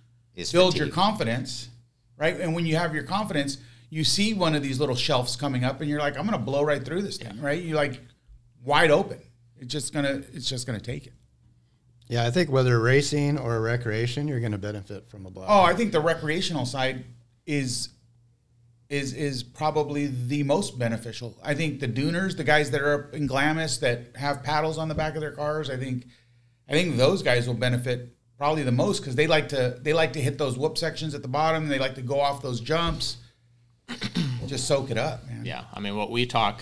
builds your confidence, right? And when you have your confidence, you see one of these little shelves coming up, and you're like, I'm going to blow right through this thing, right? You're like wide open. It's just gonna take it. Yeah, I think whether racing or recreation, you're going to benefit from a Black. Oh, I think the recreational side is probably the most beneficial. I think the duners, the guys that are up in Glamis that have paddles on the back of their cars, I think those guys will benefit probably the most because they like to hit those whoop sections at the bottom. They like to go off those jumps, just soak it up, man. Yeah, I mean, when we talk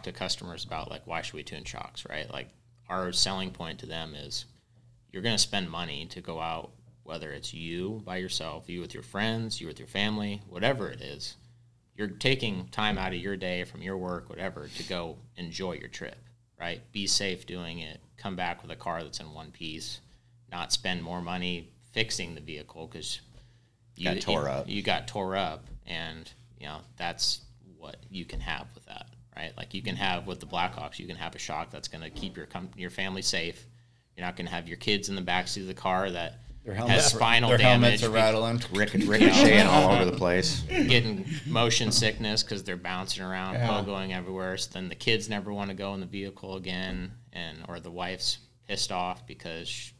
to customers about like why should we tune shocks, right? Like our selling point to them is you're going to spend money to go out, whether it's you by yourself, you with your friends, you with your family, whatever it is. You're taking time out of your day from your work, whatever, to go enjoy your trip, right? Be safe doing it. Come back with a car that's in one piece. Not spend more money fixing the vehicle because you got tore up, and that's what you can have with that, right? Like you can have with the Blackhawks, you can have a shock that's going to keep your family safe. You're not going to have your kids in the backseat of the car that has spinal damage. Their helmets are rattling, ricocheting all over the place, getting motion sickness because they're bouncing around, pogoing everywhere. So then the kids never want to go in the vehicle again, or the wife's pissed off because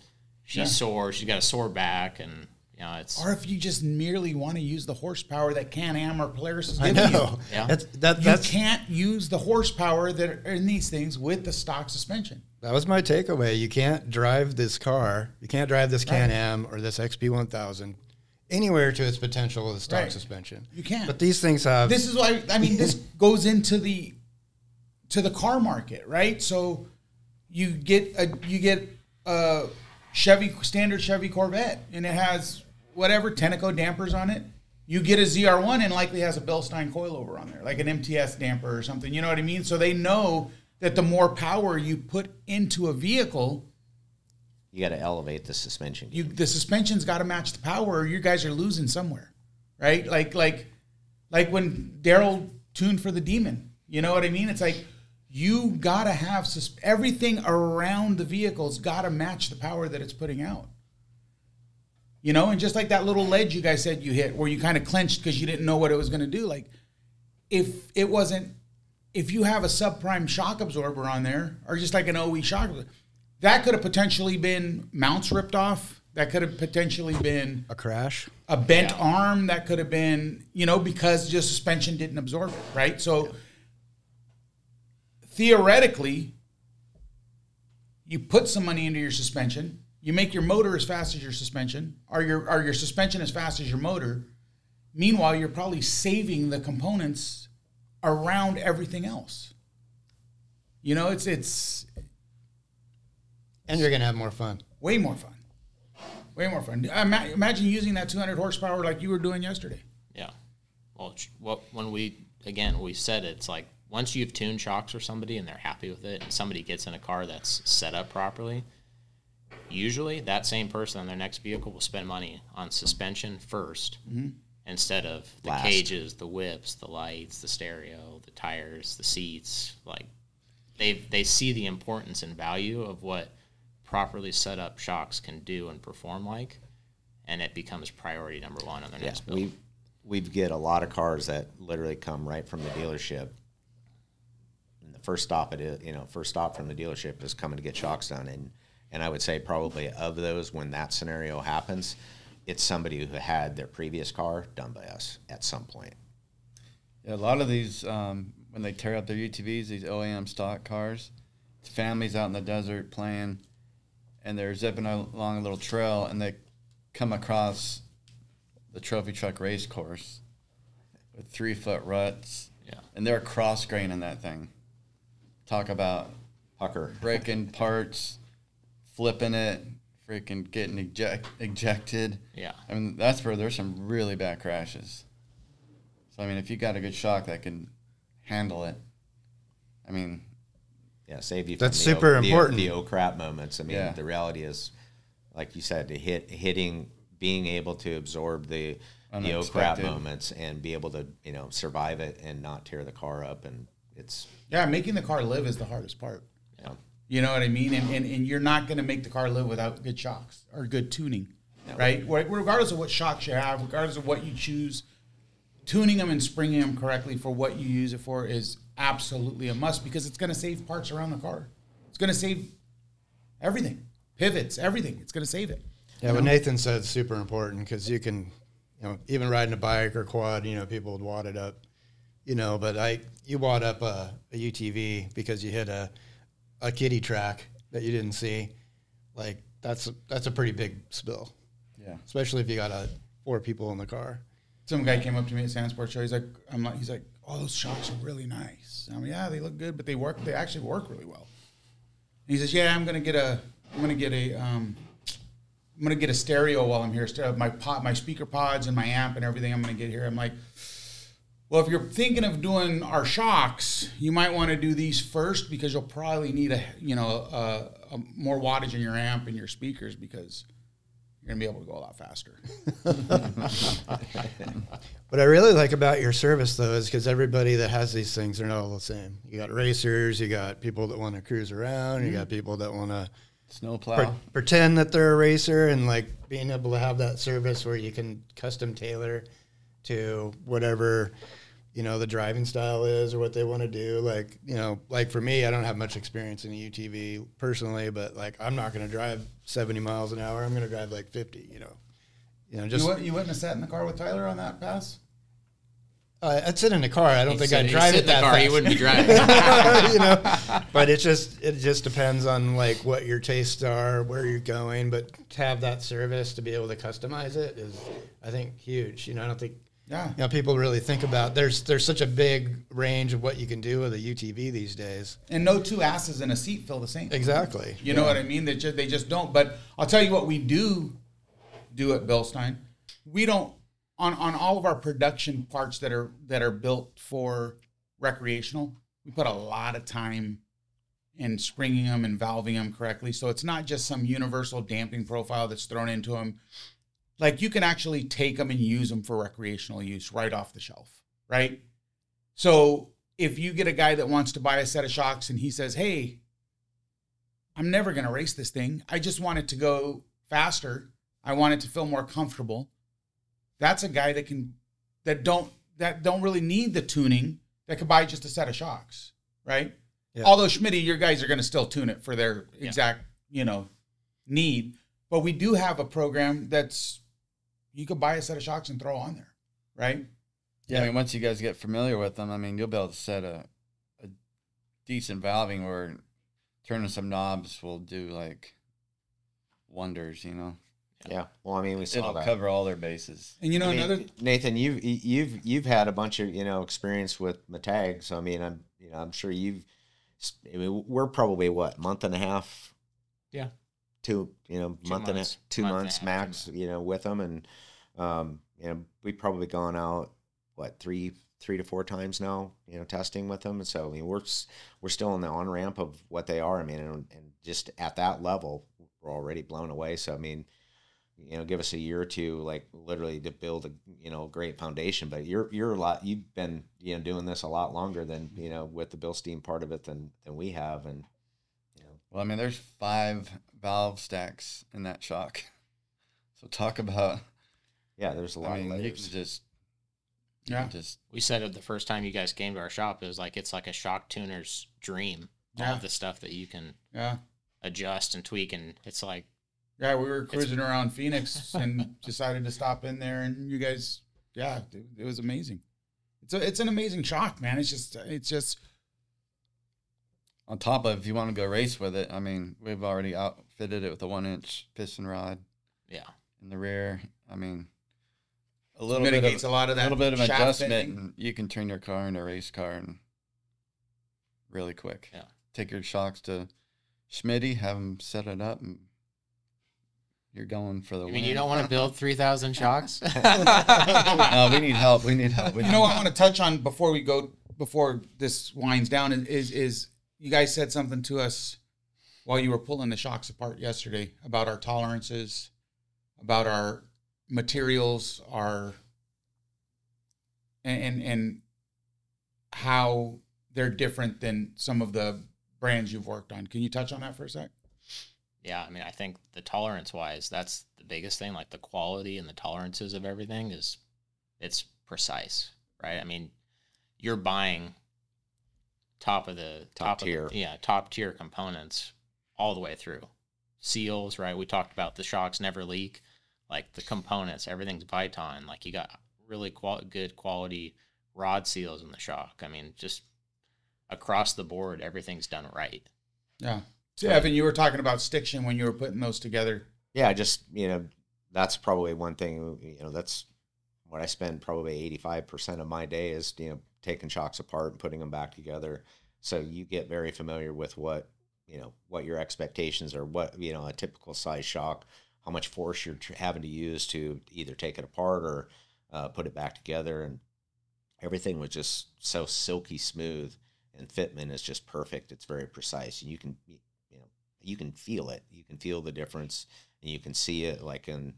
she's sore. She's got a sore back, and it's. Or if you just merely want to use the horsepower that Can-Am or Polaris is giving you. Yeah. You can't use the horsepower that are in these things with the stock suspension. That was my takeaway. You can't drive this car. You can't drive this Can-Am or this XP1000 anywhere to its potential with a stock suspension. You can't. But these things have. This is why, I mean, this goes into the car market, right? So you get a standard Chevy Corvette, and it has whatever Tenneco dampers on it. You get a ZR1 and likely has a BILSTEIN coilover on there, like an MTS damper or something. You know what I mean? So they know that the more power you put into a vehicle, you got to elevate the suspension. The suspension's got to match the power, or you guys are losing somewhere, right? Like when Daryl tuned for the Demon. You know what I mean? It's like you got to have everything around the vehicle's got to match the power that it's putting out. And just like that little ledge you guys said you hit, where you kind of clenched because you didn't know what it was going to do. Like if you have a subprime shock absorber on there, or just like an OE shock absorber, that could have potentially been mounts ripped off. That could have potentially been a crash, a bent arm. That could have been, because the suspension didn't absorb it, right? So theoretically, you put some money into your suspension. You make your motor as fast as your suspension, or your suspension as fast as your motor. Meanwhile, you're probably saving the components around everything else. It's and you're gonna have more fun. Way more fun. Imagine using that 200 horsepower like you were doing yesterday. Yeah. Well, when we said it's like once you've tuned shocks for somebody and they're happy with it, and somebody gets in a car that's set up properly, usually that same person on their next vehicle will spend money on suspension first. Mm-hmm. Instead of the cages, the whips, the lights, the stereo, the tires, the seats. Like they see the importance and value of what properly set up shocks can do and perform like, and it becomes priority number one on their next build. We get a lot of cars that literally come right from the dealership, and the first stop from the dealership is coming to get shocks done, and I would say probably of those, when that scenario happens, it's somebody who had their previous car done by us at some point. Yeah, a lot of these, when they tear up their UTVs, these OEM stock cars, it's families out in the desert playing, and they're zipping along a little trail, and they come across the trophy truck race course with 3-foot ruts, and they're cross-graining that thing. Talk about Hucker. breaking parts, flipping it, freaking getting ejected. Yeah. I mean, that's where there's some really bad crashes. So, I mean, if you got a good shock that can handle it, I mean, yeah, save you from That's super important. The oh crap moments. I mean, Yeah. the reality is, like you said, hitting, being able to absorb the oh crap Unexpected. moments and be able to, you know, survive it and not tear the car up. And it's, Yeah, making the car live is the hardest part. yeah. You know what I mean? And you're not going to make the car live without good shocks or good tuning, right? Regardless of what shocks you have, regardless of what you choose, tuning them and springing them correctly for what you use it for is absolutely a must, because it's going to save parts around the car. It's going to save everything, pivots, everything. It's going to save it. Yeah, what Nathan said is super important, because you can, you know, even riding a bike or quad, you know, people would wad it up, you know, but you wad up a UTV because you hit a kiddie track that you didn't see. Like, that's a pretty big spill. yeah. Especially if you got 4 people in the car. Some guy came up to me at Sand Sports Show. He's like, oh, those shocks are really nice. I mean, yeah, they look good, but they actually work really well. And he says, yeah, I'm gonna get a stereo while I'm here. My speaker pods and my amp and everything I'm gonna get here. I'm like, well, if you're thinking of doing our shocks, you might want to do these first, because you'll probably need a more wattage in your amp and your speakers, because you're gonna be able to go a lot faster. What I really like about your service, though, is because everybody that has these things, they're not all the same. You got racers, you got people that want to cruise around, you got people that want to Snowplow. pretend that they're a racer, and like being able to have that service where you can custom tailor to whatever, you know, the driving style is or what they want to do. Like, you know, like for me, I don't have much experience in a UTV personally, but like, I'm not going to drive 70 miles an hour. I'm going to drive like 50, you know, just. You wouldn't have sat in the car with Tyler on that pass? I'd sit in the car. I don't think I'd drive it that car, fast. He wouldn't be driving. You know, but it just depends on like what your tastes are, where you're going. But to have that service to be able to customize it is, I think, huge. You know, I don't think people really think about there's such a big range of what you can do with a UTV these days. And no two asses in a seat feel the same. Exactly. You know what I mean? They just don't. But I'll tell you what we do at BILSTEIN. We don't. On all of our production parts that are built for recreational, we put a lot of time in springing them and valving them correctly. So it's not just some universal damping profile that's thrown into them. Like, you can actually take them and use them for recreational use right off the shelf, right? So if you get a guy that wants to buy a set of shocks and he says, hey, I'm never going to race this thing. I just want it to go faster. I want it to feel more comfortable. That's a guy that don't really need the tuning, that could buy just a set of shocks, right? Yeah. Although Schmidty, your guys are going to still tune it for their exact, need. But we do have a program that's, you could buy a set of shocks and throw on there, right? Yeah, I mean, once you guys get familiar with them, I mean, you'll be able to set a decent valving, or turning some knobs will do like wonders, you know. Yeah, well, I mean, we saw It'll that. cover all their bases. And another Nathan, you've had a bunch of experience with Matag, so I mean, I'm sure we're probably month and a half, yeah, 2 months max, with them, and we've probably gone out 3 to 4 times now, testing with them, and so I mean, we're still on the on ramp of what they are. I mean, and just at that level, we're already blown away. So I mean, give us a year or two, like literally to build a great foundation. But you've been doing this a lot longer than with the BILSTEIN part of it than we have. And well, I mean, there's 5 valve stacks in that shock. So talk about there's a lot of layers. You can just we said it the first time you guys came to our shop, it was like it's like a shock tuner's dream. All of the stuff that you can adjust and tweak, and it's like. Yeah, we were cruising around Phoenix and decided to stop in there, and you guys, it was amazing. It's an amazing shock, man. It's just. On top of, if you want to go race with it, I mean, we've already outfitted it with a 1-inch piston rod. Yeah. In the rear, I mean, a little bit of adjustment, and you can turn your car into a race car and really quick. Yeah. take your shocks to Schmidty, have him set it up, and you're going for the win. I mean, you don't want to build 3,000 shocks? No, we need help. We need help. You know what I want to touch on before this winds down is you guys said something to us while you were pulling the shocks apart yesterday about our tolerances, about our materials, and how they're different than some of the brands you've worked on. Can you touch on that for a sec? Yeah, I mean, I think the tolerance wise, that's the biggest thing. Like the quality and the tolerances of everything it's precise, right? I mean, you're buying top tier components all the way through. Seals, right? We talked about the shocks never leak. Like the components, everything's Viton. Like you got really good quality rod seals in the shock. I mean, just across the board, everything's done right. Yeah. So, Evan, you were talking about stiction when you were putting those together. Yeah, just, that's probably one thing, that's what I spend probably 85% of my day is, taking shocks apart and putting them back together. So you get very familiar with what your expectations are, what, a typical size shock, how much force you're having to use to either take it apart or put it back together. And everything was just so silky smooth, and fitment is just perfect. It's very precise. And you can feel it. You can feel the difference, and you can see it like in,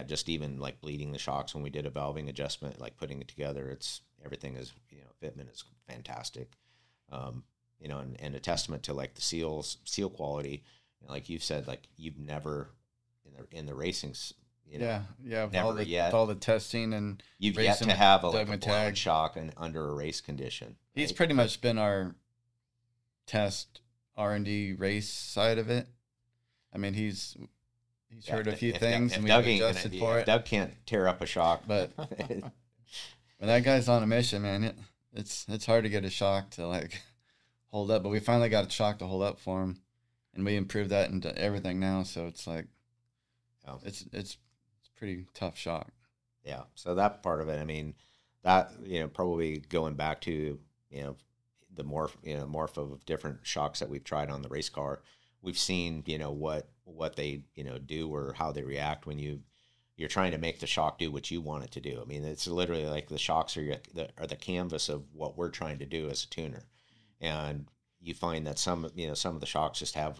just even like bleeding the shocks when we did a valving adjustment, like putting it together, everything is, fitment is fantastic. And a testament to like the seal quality, like you've said, like you've never in the racings, with never all the testing, and you've yet to have a blown shock under a race condition. He's pretty much been our test R&D race side of it. I mean, he's heard a few things, and we've adjusted for it. Doug can't tear up a shock, but when that guy's on a mission, man, it's hard to get a shock to like hold up. But we finally got a shock to hold up for him, and we improved that into everything now. So it's like, it's pretty tough shock. Yeah. So that part of it, I mean, that probably going back to the morph of different shocks that we've tried on the race car, we've seen what they do or how they react when you're trying to make the shock do what you want it to do. I mean, it's literally like the shocks are the canvas of what we're trying to do as a tuner, and you find that some of the shocks just have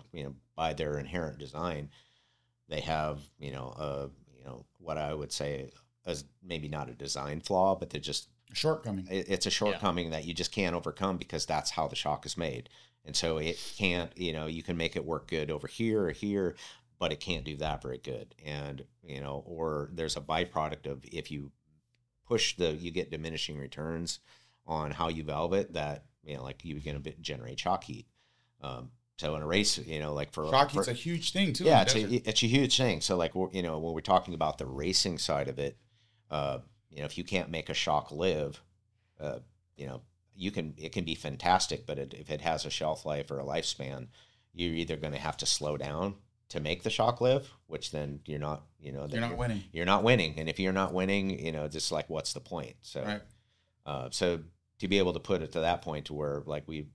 by their inherent design, they have what I would say as maybe not a design flaw, but they're just shortcoming. It's a shortcoming that you just can't overcome because that's how the shock is made. And so it can't, you can make it work good over here or here, but it can't do that very good. And, or there's a byproduct of if you push you get diminishing returns on how you valve it that, like you're going to generate shock heat. So in a race, like shock heat's a huge thing too. Yeah, it's a huge thing. So like, when we're talking about the racing side of it, if you can't make a shock live, it can be fantastic, but if it has a shelf life or a lifespan, you're either going to have to slow down to make the shock live, which then you're not winning. You're not winning, and if you're not winning, just like what's the point? So, right. So to be able to put it to that point to where like we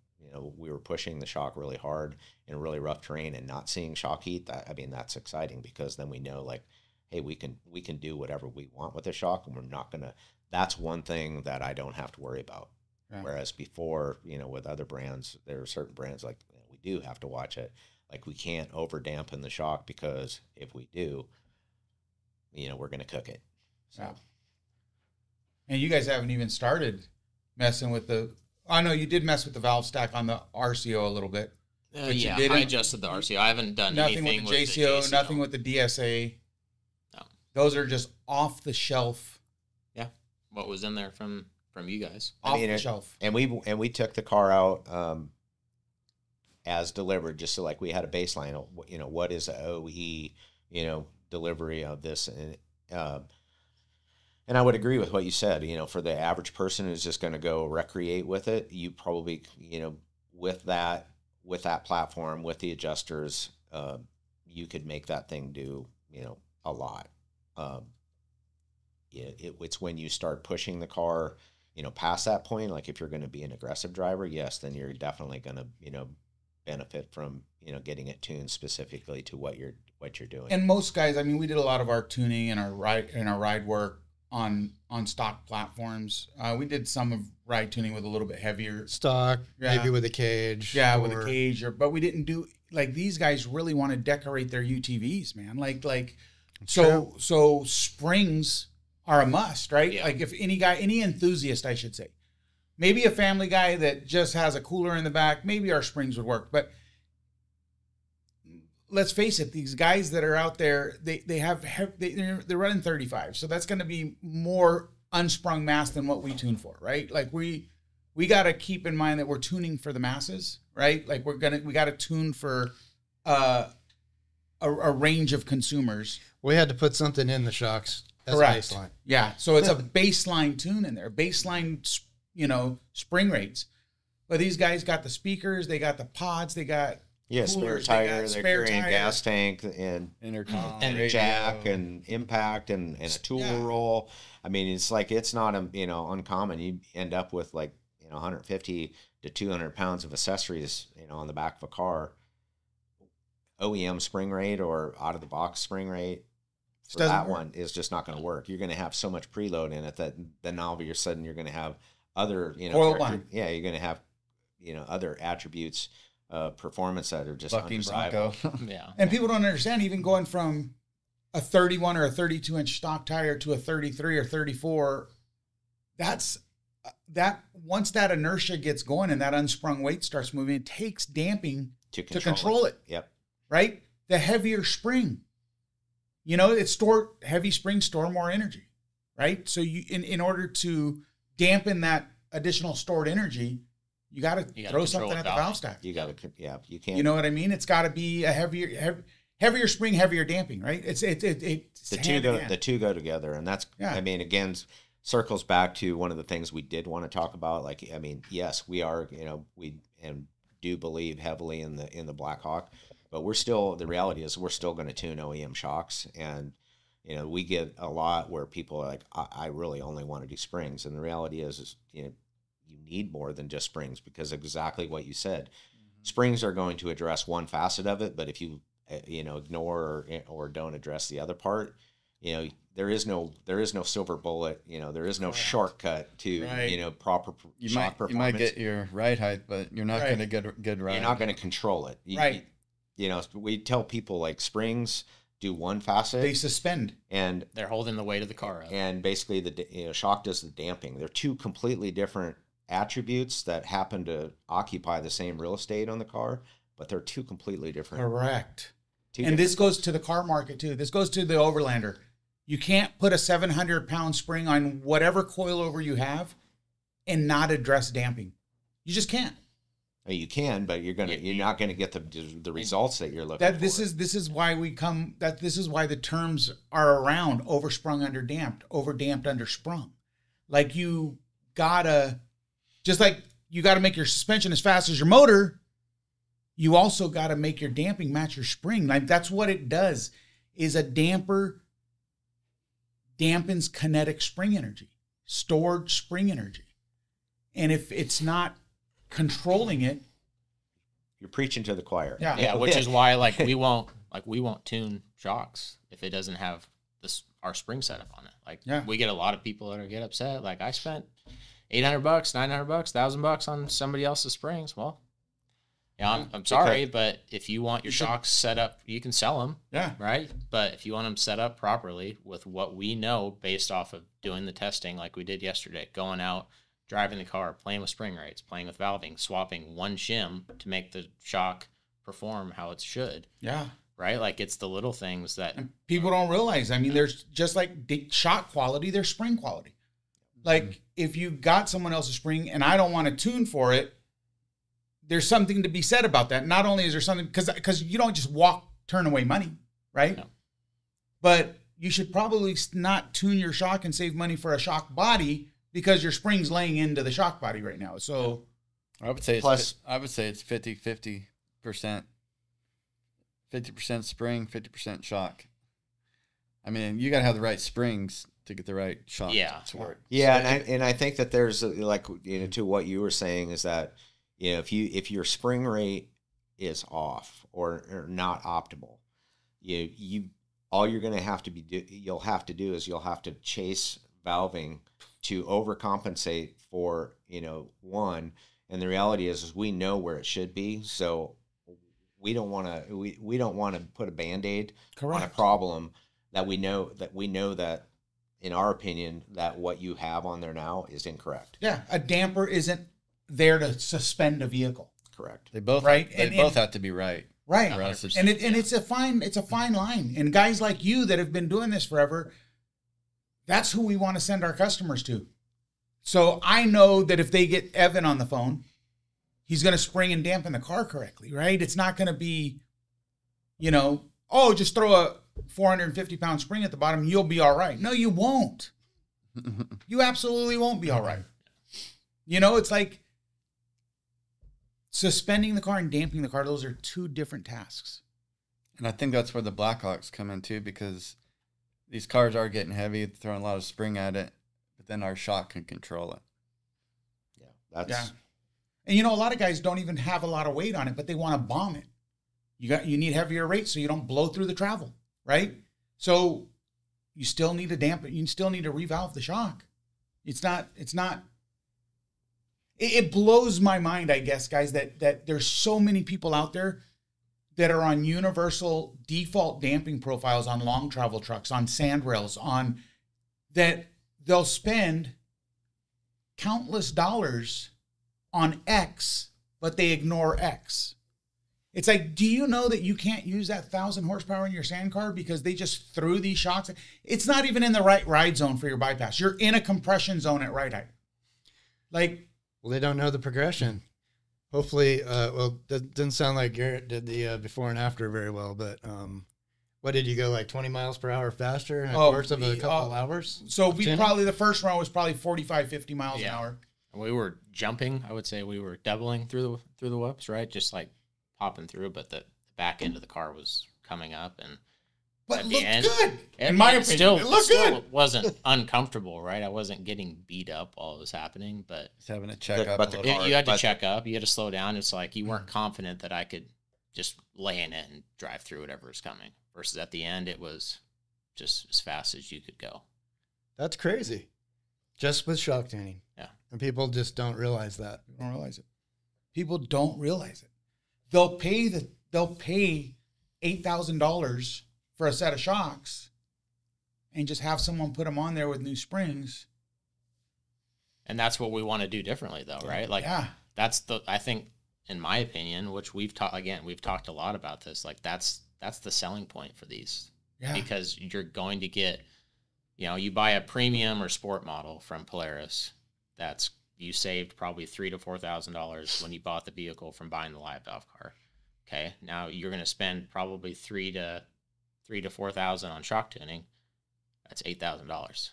were pushing the shock really hard in really rough terrain and not seeing shock heat, that's exciting because then we know like, hey, we can do whatever we want with the shock, and we're not gonna. That's one thing that I don't have to worry about. Yeah. Whereas before, with other brands, there are certain brands like we do have to watch it. Like we can't over dampen the shock because if we do, we're gonna cook it. So. Yeah. And you guys haven't even started messing with the. I know you did mess with the valve stack on the RCO a little bit. Yeah, I adjusted the RCO. I haven't done anything with the JCO, nothing with the DSA. No. Those are just off the shelf. Yeah. What was in there from you guys? Off the shelf. And we took the car out as delivered, just so like we had a baseline of, what is a OE, delivery of this. And I would agree with what you said, for the average person who's just going to go recreate with it, you probably, with that platform, with the adjusters, you could make that thing do, a lot. It's when you start pushing the car, past that point, like if you're going to be an aggressive driver, yes, then you're definitely going to, benefit from, getting it tuned specifically to what you're doing. And most guys, I mean, we did a lot of our tuning and our ride work on stock platforms. We did some of ride tuning with a little bit heavier stock, Yeah. maybe with a cage. Yeah, with a cage, but we didn't do like these guys really want to decorate their UTVs, man. So springs are a must, right? Yeah. Like if any enthusiast, I should say, maybe a family guy that just has a cooler in the back, maybe our springs would work. But let's face it, these guys that are out there, they're running 35, so that's going to be more unsprung mass than what we tune for, right? Like we got to keep in mind that we're tuning for the masses, right? Like we got to tune for a range of consumers. We had to put something in the shocks as Correct. a baseline. Yeah, so it's a baseline tune in there, baseline, spring rates. But these guys got the speakers, they got the pods, they got spare coolers, tire, spare they're carrying tire. gas tank and Intercom, and radio. jack and impact and a tool Yeah. roll. I mean, it's like it's not uncommon. You end up with 150 to 200 pounds of accessories on the back of a car. OEM spring rate or out of the box spring rate for Doesn't that work. one is just not going to work. You're going to have so much preload in it that then all of a sudden you're going to have other Coil blind. yeah, you're going to have other attributes performance that are just Bucking undesirable. Bronco. Yeah. And people don't understand, even going from a 31 or a 32-inch stock tire to a 33 or 34, that once that inertia gets going and that unsprung weight starts moving, it takes damping to to control it, Yep. right? The heavier spring, heavy springs store more energy, right? So you, in order to dampen that additional stored energy, you got to gotta throw control something it at the valve. valve stack. You got to, you can't. You know what I mean? It's got to be a heavier spring, heavier damping, right? It's the two go together, and that's Yeah. I mean, again, circles back to one of the things we did want to talk about. Like, I mean, yes, we are, we do believe heavily in the Black Hawk, but the reality is we're still going to tune OEM shocks, and we get a lot where people are like, I really only want to do springs, and the reality is you need more than just springs, because exactly what you said, springs are going to address one facet of it, but if you ignore or don't address the other part, there is no silver bullet, there is no shortcut to Right. proper shock performance. You might get your ride height, but you're not Right. going to get good ride. You're not going to control it. Right. We tell people like springs do one facet, They suspend. and They're holding the weight of the car up. basically the shock does the damping. They're two completely different attributes that happen to occupy the same real estate on the car, but they're two completely different. Correct. two And this goes to the car market too. This goes to the Overlander. You can't put a 700-pound spring on whatever coilover you have and not address damping. You just can't. You can, but you're not gonna get the results that you're looking for. This is why this is why the terms are around: oversprung, underdamped, overdamped, undersprung. Like you gotta make your suspension as fast as your motor. You also gotta make your damping match your spring. Like that's what it does. Is a damper dampens kinetic spring energy, stored spring energy, and if it's not controlling it, You're preaching to the choir. Yeah, which is why we won't tune shocks if it doesn't have our spring setup on it. We get a lot of people that get upset. Like, I spent $800, $900, $1,000 on somebody else's springs. Well, yeah, I'm sorry, but if you want your shocks set up, you can sell them. Yeah. Right. But if you want them set up properly with what we know based off of doing the testing, like we did yesterday, going out, driving the car, playing with spring rates, playing with valving, swapping one shim to make the shock perform how it should. yeah. Right? Like, it's the little things that And people don't realize. I mean, there's just like shock quality, there's spring quality. Like if you got someone else's spring and I don't want to tune for it, there's something to be said about that. Not only is there something, because you don't just turn away money, right? No. But you should probably not tune your shock and save money for a shock body because your spring's laying into the shock body right now. So I would say Plus- it's 50% spring, 50% shock. I mean, you got to have the right springs to get the right shock to work. Yeah, and I think that there's like, you know, to what you were saying is that, you know, if your spring rate is off or not optimal, you all you're going to have to you'll have to do is you'll have to chase valving to overcompensate for, you know, one. And the reality is we know where it should be, so we don't want to we don't want to put a Band-Aid on a problem that we know that in our opinion that what you have on there now is incorrect. Yeah, a damper isn't there to suspend a vehicle. Correct. They both right. They both have to be right. Right. And it's a fine line. And guys like you that have been doing this forever, that's who we want to send our customers to. So I know that if they get Evan on the phone, he's going to spring and dampen the car correctly, right? It's not going to be, you know, oh, just throw a 450-pound spring at the bottom, you'll be all right. No, you won't. You absolutely won't be all right. You know, it's like suspending the car and damping the car. Those are two different tasks. And I think that's where the Blackhawks come in too, because these cars are getting heavy, throwing a lot of spring at it, but then our shock can control it. Yeah. And you know, a lot of guys don't even have a lot of weight on it, but they want to bomb it. You need heavier rates so you don't blow through the travel, right? So you still need to dampen. You still need to revalve the shock. It blows my mind, I guess, guys, that there's so many people out there that are on universal default damping profiles on long travel trucks, on sandrails, on that they'll spend countless dollars on X, but they ignore X. It's like, do you know that you can't use that 1,000 horsepower in your sand car because they just threw these shocks? It's not even in the right ride zone for your bypass. You're in a compression zone at ride height. Like, well, they don't know the progression. Hopefully, well, that didn't sound like Garrett did the before and after very well, but what did you go, like 20 miles per hour faster in the course of a couple hours? So the first run was probably 45, 50 miles an hour. We were jumping. I would say we were doubling through the whoops, right? Just like popping through, but the back end of the car was coming up, and but at it the looked end, good. In my opinion, it looked good. It wasn't uncomfortable, right? I wasn't getting beat up while it was happening, but just having to check up. But you had to check up. You had to slow down. It's like you weren't confident that I could just lay in it and drive through whatever was coming. Versus at the end, it was just as fast as you could go. That's crazy. Just with shock tuning. Yeah. And people just don't realize that. People don't realize it. People don't realize it. They'll pay $8,000 for a set of shocks and just have someone put them on there with new springs. And that's what we want to do differently, though, right? Like, that's I think, in my opinion, which we've talked a lot about this, like that's the selling point for these. Yeah. Because you're going to get, you buy a premium or sport model from Polaris, you saved probably $3,000 to $4,000 when you bought the vehicle from buying the live valve car. Okay, now you're going to spend probably $3,000 to $4,000 on shock tuning. That's $8,000.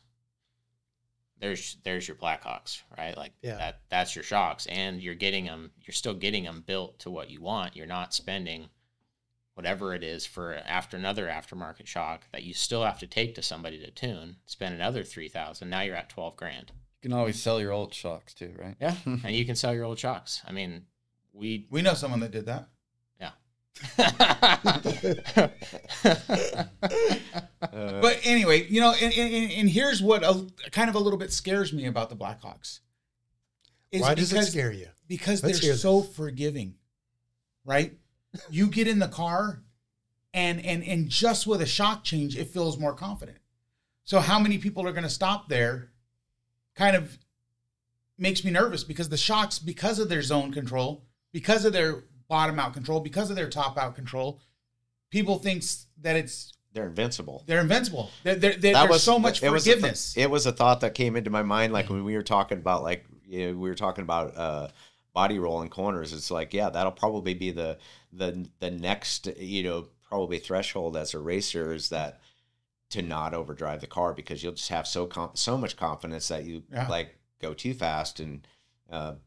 There's your Blackhawks, right? Like that's your shocks, and you're still getting them built to what you want. You're not spending whatever it is for another aftermarket shock that you still have to take to somebody to tune. Spend another $3,000. Now you're at $12,000. You can always sell your old shocks too, right? Yeah, and you can sell your old shocks. I mean, we know someone that did that. Yeah. But anyway, and here's what kind of a little bit scares me about the Blackhawks. Why does it scare you? Because they're so forgiving, right? You get in the car, and just with a shock change, it feels more confident. So how many people are going to stop there? Kind of makes me nervous, because the shocks, because of their zone control, because of their bottom out control, because of their top out control, people think that they're invincible. They're invincible. There's so much forgiveness. It was a thought that came into my mind, like when we were talking about, body roll and corners. It's like, that'll probably be the next, probably threshold as a racer, is that to not overdrive the car, because you'll just have so much confidence that you go too fast, and that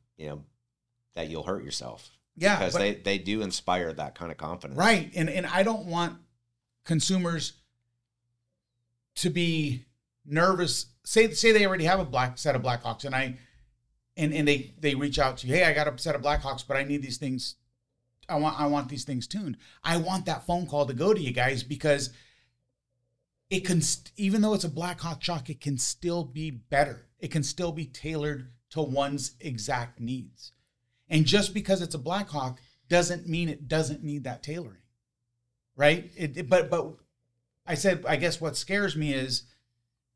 you'll hurt yourself. Yeah, because they do inspire that kind of confidence, right? And I don't want consumers to be nervous, say they already have a black set of Black Hawks, and they reach out to you, hey, I got a set of Black Hawks, but I need these things. I want these things tuned. I want that phone call to go to you guys, because it can, even though it's a Black Hawk shock, it can still be better. It can still be tailored to one's exact needs. And just because it's a Black Hawk doesn't mean it doesn't need that tailoring, right? But I guess what scares me is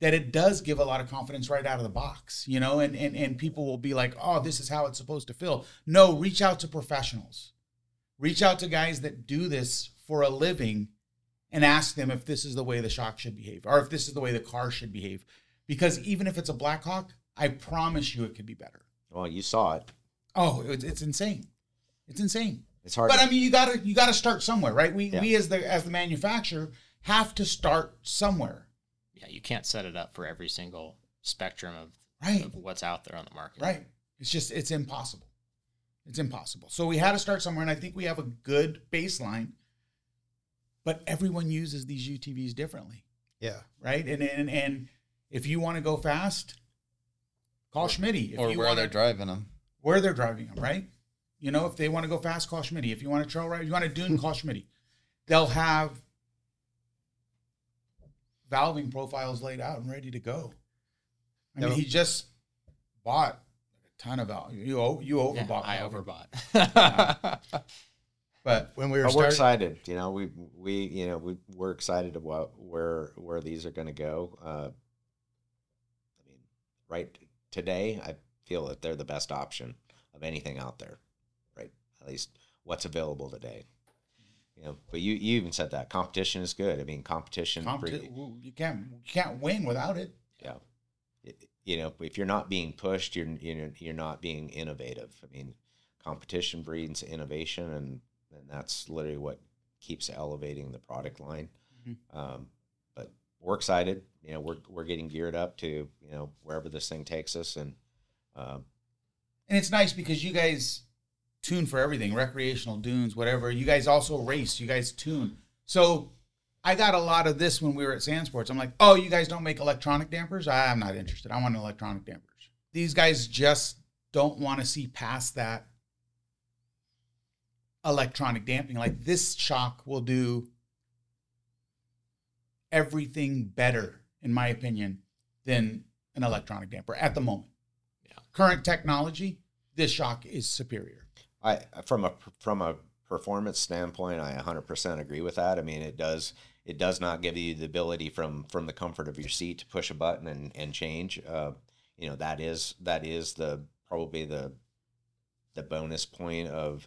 that it does give a lot of confidence right out of the box, you know, and people will be like, oh, this is how it's supposed to feel. No, reach out to professionals. Reach out to guys that do this for a living and ask them if this is the way the shock should behave, or if this is the way the car should behave. Because even if it's a Black Hawk, I promise you it could be better. Well, you saw it. Oh, it's insane. It's insane. It's hard. But I mean, you gotta start somewhere, right? We as the manufacturer have to start somewhere. Yeah, you can't set it up for every single spectrum of what's out there on the market. Right. It's impossible. It's impossible. So we had to start somewhere, and I think we have a good baseline. But everyone uses these UTVs differently. Yeah. Right? And if you want to go fast, call Schmidty. Or where they're driving them. Where they're driving them, right? You know, if they want to go fast, call Schmidty. If you want to trail ride, if you want to dune, call Schmidty. They'll have valving profiles laid out and ready to go. I mean, he just bought a ton of valve. You overbought. I overbought. But when we're excited, you know, we're excited about where these are going to go. I mean, right today, I feel that they're the best option of anything out there, right? At least what's available today. You know, but you even said that competition is good. I mean, competition. You can't win without it. Yeah. You know, if you're not being pushed, you're not being innovative. I mean, competition breeds innovation, and that's literally what keeps elevating the product line. Mm-hmm. But we're excited. You know, we're getting geared up to, you know, wherever this thing takes us, and it's nice because you guys tune for everything, recreational, dunes, whatever. You guys also race. You guys tune. So I got a lot of this when we were at Sand Sports. I'm like, oh, you guys don't make electronic dampers? I'm not interested. I want electronic dampers. These guys just don't want to see past that electronic damping. Like, this shock will do everything better, in my opinion, than an electronic damper at the moment. Yeah. Current technology, this shock is superior. From a performance standpoint, I 100% agree with that. I mean, it does not give you the ability from the comfort of your seat to push a button and change. You know, that is probably the bonus point of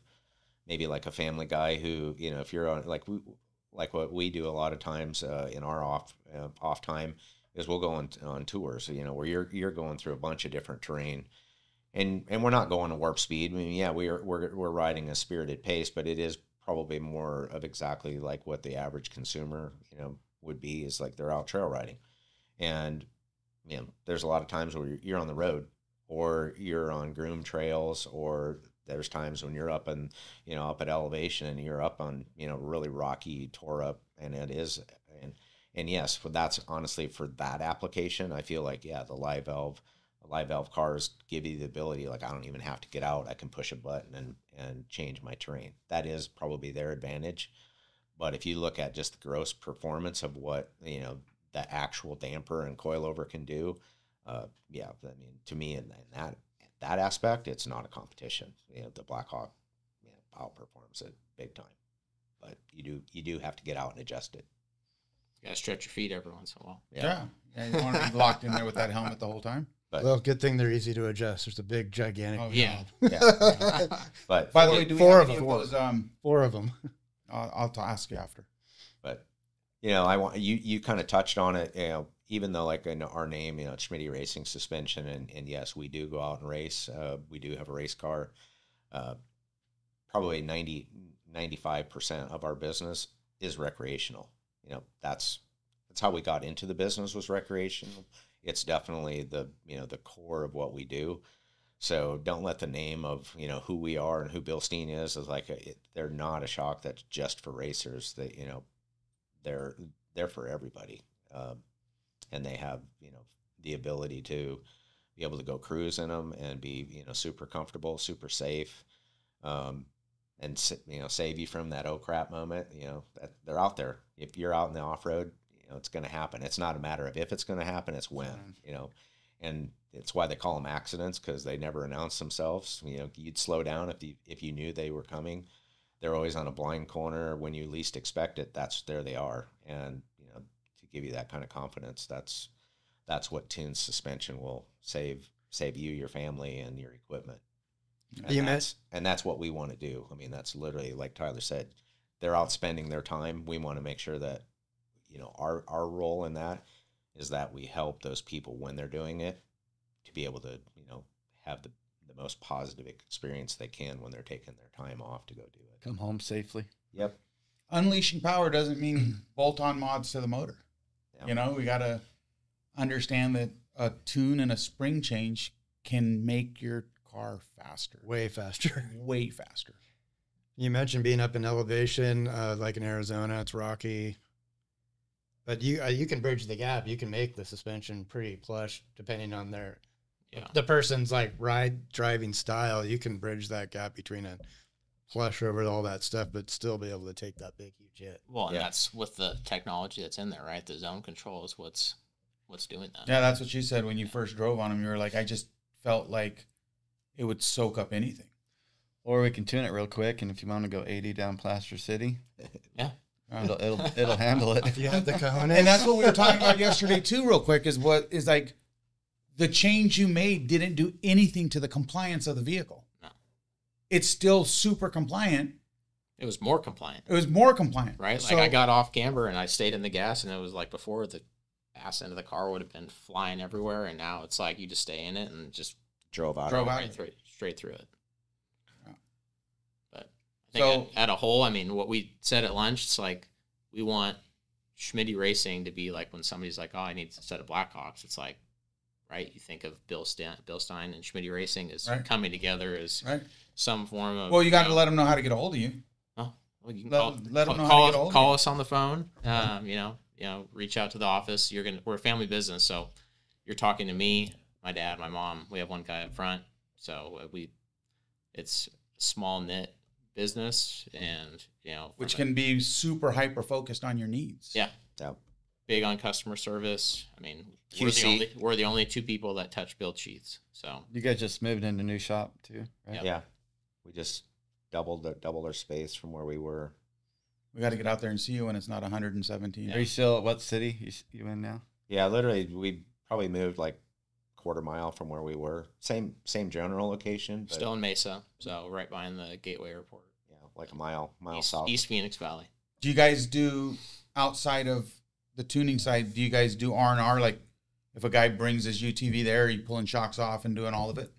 maybe like a Family Guy who, you know, if you're on like what we do a lot of times in our off time is we'll go on tours, you know, where you're going through a bunch of different terrain. And we're not going to warp speed. I mean, yeah, we're riding a spirited pace, but it is probably more of exactly like what the average consumer, you know, would be, is like they're out trail riding. And, you know, there's a lot of times where you're on the road, or you're on groomed trails, or there's times when you're up and, you know, up at elevation, and you're up on, you know, really rocky, tore up, and it is. And yes, that's honestly for that application, I feel like, yeah, the live valve cars give you the ability, like, I don't even have to get out. I can push a button and change my terrain. That is probably their advantage. But if you look at just the gross performance of what, you know, the actual damper and coilover can do, yeah, I mean, to me, in that aspect, it's not a competition. You know, the Black Hawk, you know, outperforms it big time. But you do have to get out and adjust it. You gotta stretch your feet every once in a while. Yeah, you want to be locked in there with that helmet the whole time. But, well, good thing they're easy to adjust. There's a big, gigantic. Oh, yeah. Yeah. But by the way, do we have any of those? Four of them. I'll ask you after. But, you know, you kind of touched on it. You know, even though, like, in our name, you know, Schmidty Racing Suspension, and yes, we do go out and race. We do have a race car. Probably 95% of our business is recreational. You know, that's how we got into the business, was recreational. It's definitely the core of what we do. So don't let the name of, you know, who we are and who BILSTEIN is like they're not a shock that's just for racers. They, you know, they're for everybody. and they have, the ability to be able to go cruise in them and be, super comfortable, super safe, and save you from that oh crap moment. That they're out there. If you're out in the off road, it's going to happen. It's not a matter of if it's going to happen, it's when. And it's why they call them accidents, because they never announce themselves. You'd slow down if you knew they were coming. They're always on a blind corner when you least expect it. There they are. And to give you that kind of confidence, that's what Tunes suspension will save you, your family, and your equipment. And that's what we want to do. I mean, that's literally, like Tyler said, they're out spending their time. We want to make sure that, our role in that is that we help those people when they're doing it to be able to, have the most positive experience they can when they're taking their time off to go do it. Come home safely. Yep. Unleashing power doesn't mean bolt-on mods to the motor. Yeah. We got to understand that a tune and a spring change can make your car faster. Way faster. Way faster. You mentioned being up in elevation, like in Arizona, it's rocky. But you can bridge the gap. You can make the suspension pretty plush depending on the person's like driving style. You can bridge that gap between a plush over all that stuff, but still be able to take that big, huge hit. Well, and that's with the technology that's in there, right? The zone control is what's doing that. Yeah, that's what you said when you first drove on them. You were like, I just felt like it would soak up anything. Or we can tune it real quick, and if you want to go 80 down Plaster City, yeah, it'll handle it. If you have the cojones. And that's what we were talking about yesterday too, real quick, is like the change you made didn't do anything to the compliance of the vehicle. No. It's still super compliant. It was more compliant. It was more compliant. Right? So, like I got off camber and I stayed in the gas, and it was like before the ass end of the car would have been flying everywhere, and now it's like you just stay in it and just drove out straight through it. Yeah. But I think at a whole, I mean, what we said at lunch, it's like we want Schmidty Racing to be like when somebody's like, oh, I need a set of Blackhawks. It's like, right? You think of BILSTEIN and Schmidty Racing as coming together as some form of. Well, you got to let them know how to get a hold of you. Oh, well, you can let them know how to get a hold of you. Call us on the phone. Reach out to the office. We're a family business, so you're talking to me, my dad, my mom. We have one guy up front, so it's a small knit business, and which can be super hyper focused on your needs. Yeah. Big on customer service. I mean, we're the only two people that touch build sheaths. So you guys just moved into a new shop too, right? Yep. Yeah, we just doubled our space from where we were. We got to get out there and see you when it's not 117. Are you still at what city you in now? Yeah, literally, we probably moved like quarter mile from where we were. Same general location. But still in Mesa, so right behind the Gateway Airport. Yeah, like a mile south. East Phoenix Valley. Do you guys do, outside of the tuning side, do you guys do R&R? Like if a guy brings his UTV there, are you pulling shocks off and doing all of it?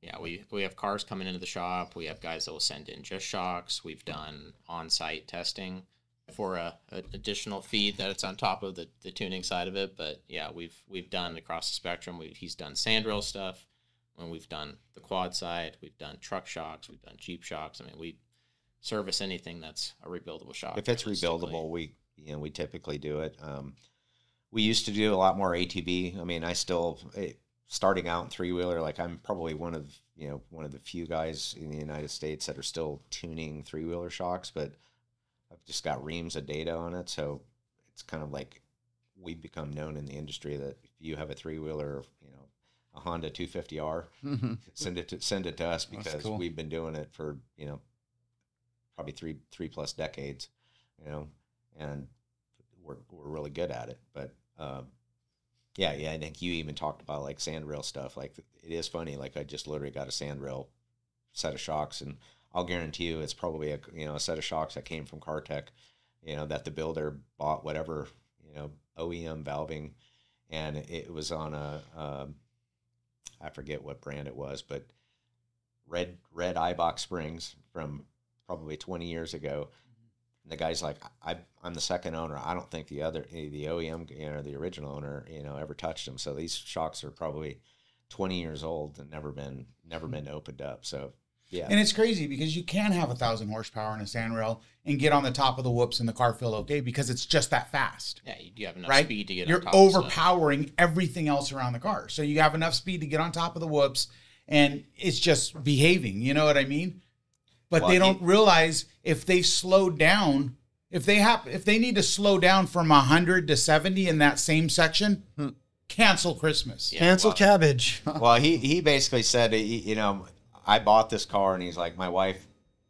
Yeah, we have cars coming into the shop. We have guys that will send in just shocks. We've done on-site testing for a additional feed that it's on top of the tuning side of it. But yeah, we've done across the spectrum. He's done sandrail stuff. When we've done the quad side, we've done truck shocks, we've done Jeep shocks. I mean, we service anything that's a rebuildable shock. If it's rebuildable, we typically do it. We used to do a lot more ATV. I mean, starting out in three-wheeler, like I'm probably one of the few guys in the United States that are still tuning three-wheeler shocks, but I've just got reams of data on it. So it's kind of like we've become known in the industry that if you have a three-wheeler, a Honda 250R, send it to us, because cool. We've been doing it for, probably three plus decades, and we're really good at it. But, yeah, I think you even talked about like sandrail stuff. Like it is funny. Like I just literally got a sandrail set of shocks, and I'll guarantee you it's probably a set of shocks that came from CarTech, that the builder bought whatever, OEM valving, and it was on I forget what brand it was, but red iBox springs from probably 20 years ago. And the guy's like, I'm the second owner. I don't think the OEM, the original owner, ever touched them. So these shocks are probably 20 years old and never been opened up. So Yeah. And it's crazy because you can have 1,000 horsepower in a sand rail and get on the top of the whoops and the car feel okay because it's just that fast. Yeah, you have enough Right? speed to get You're on top of stuff. overpowering everything else around the car. So you have enough speed to get on top of the whoops and it's just behaving. You know what I mean? But Well, they don't realize if they slow down, if they need to slow down from 100 to 70 in that same section, cancel Christmas. Yeah, Cancel well, cabbage. Well, he basically said, you know, I bought this car, and he's like, my wife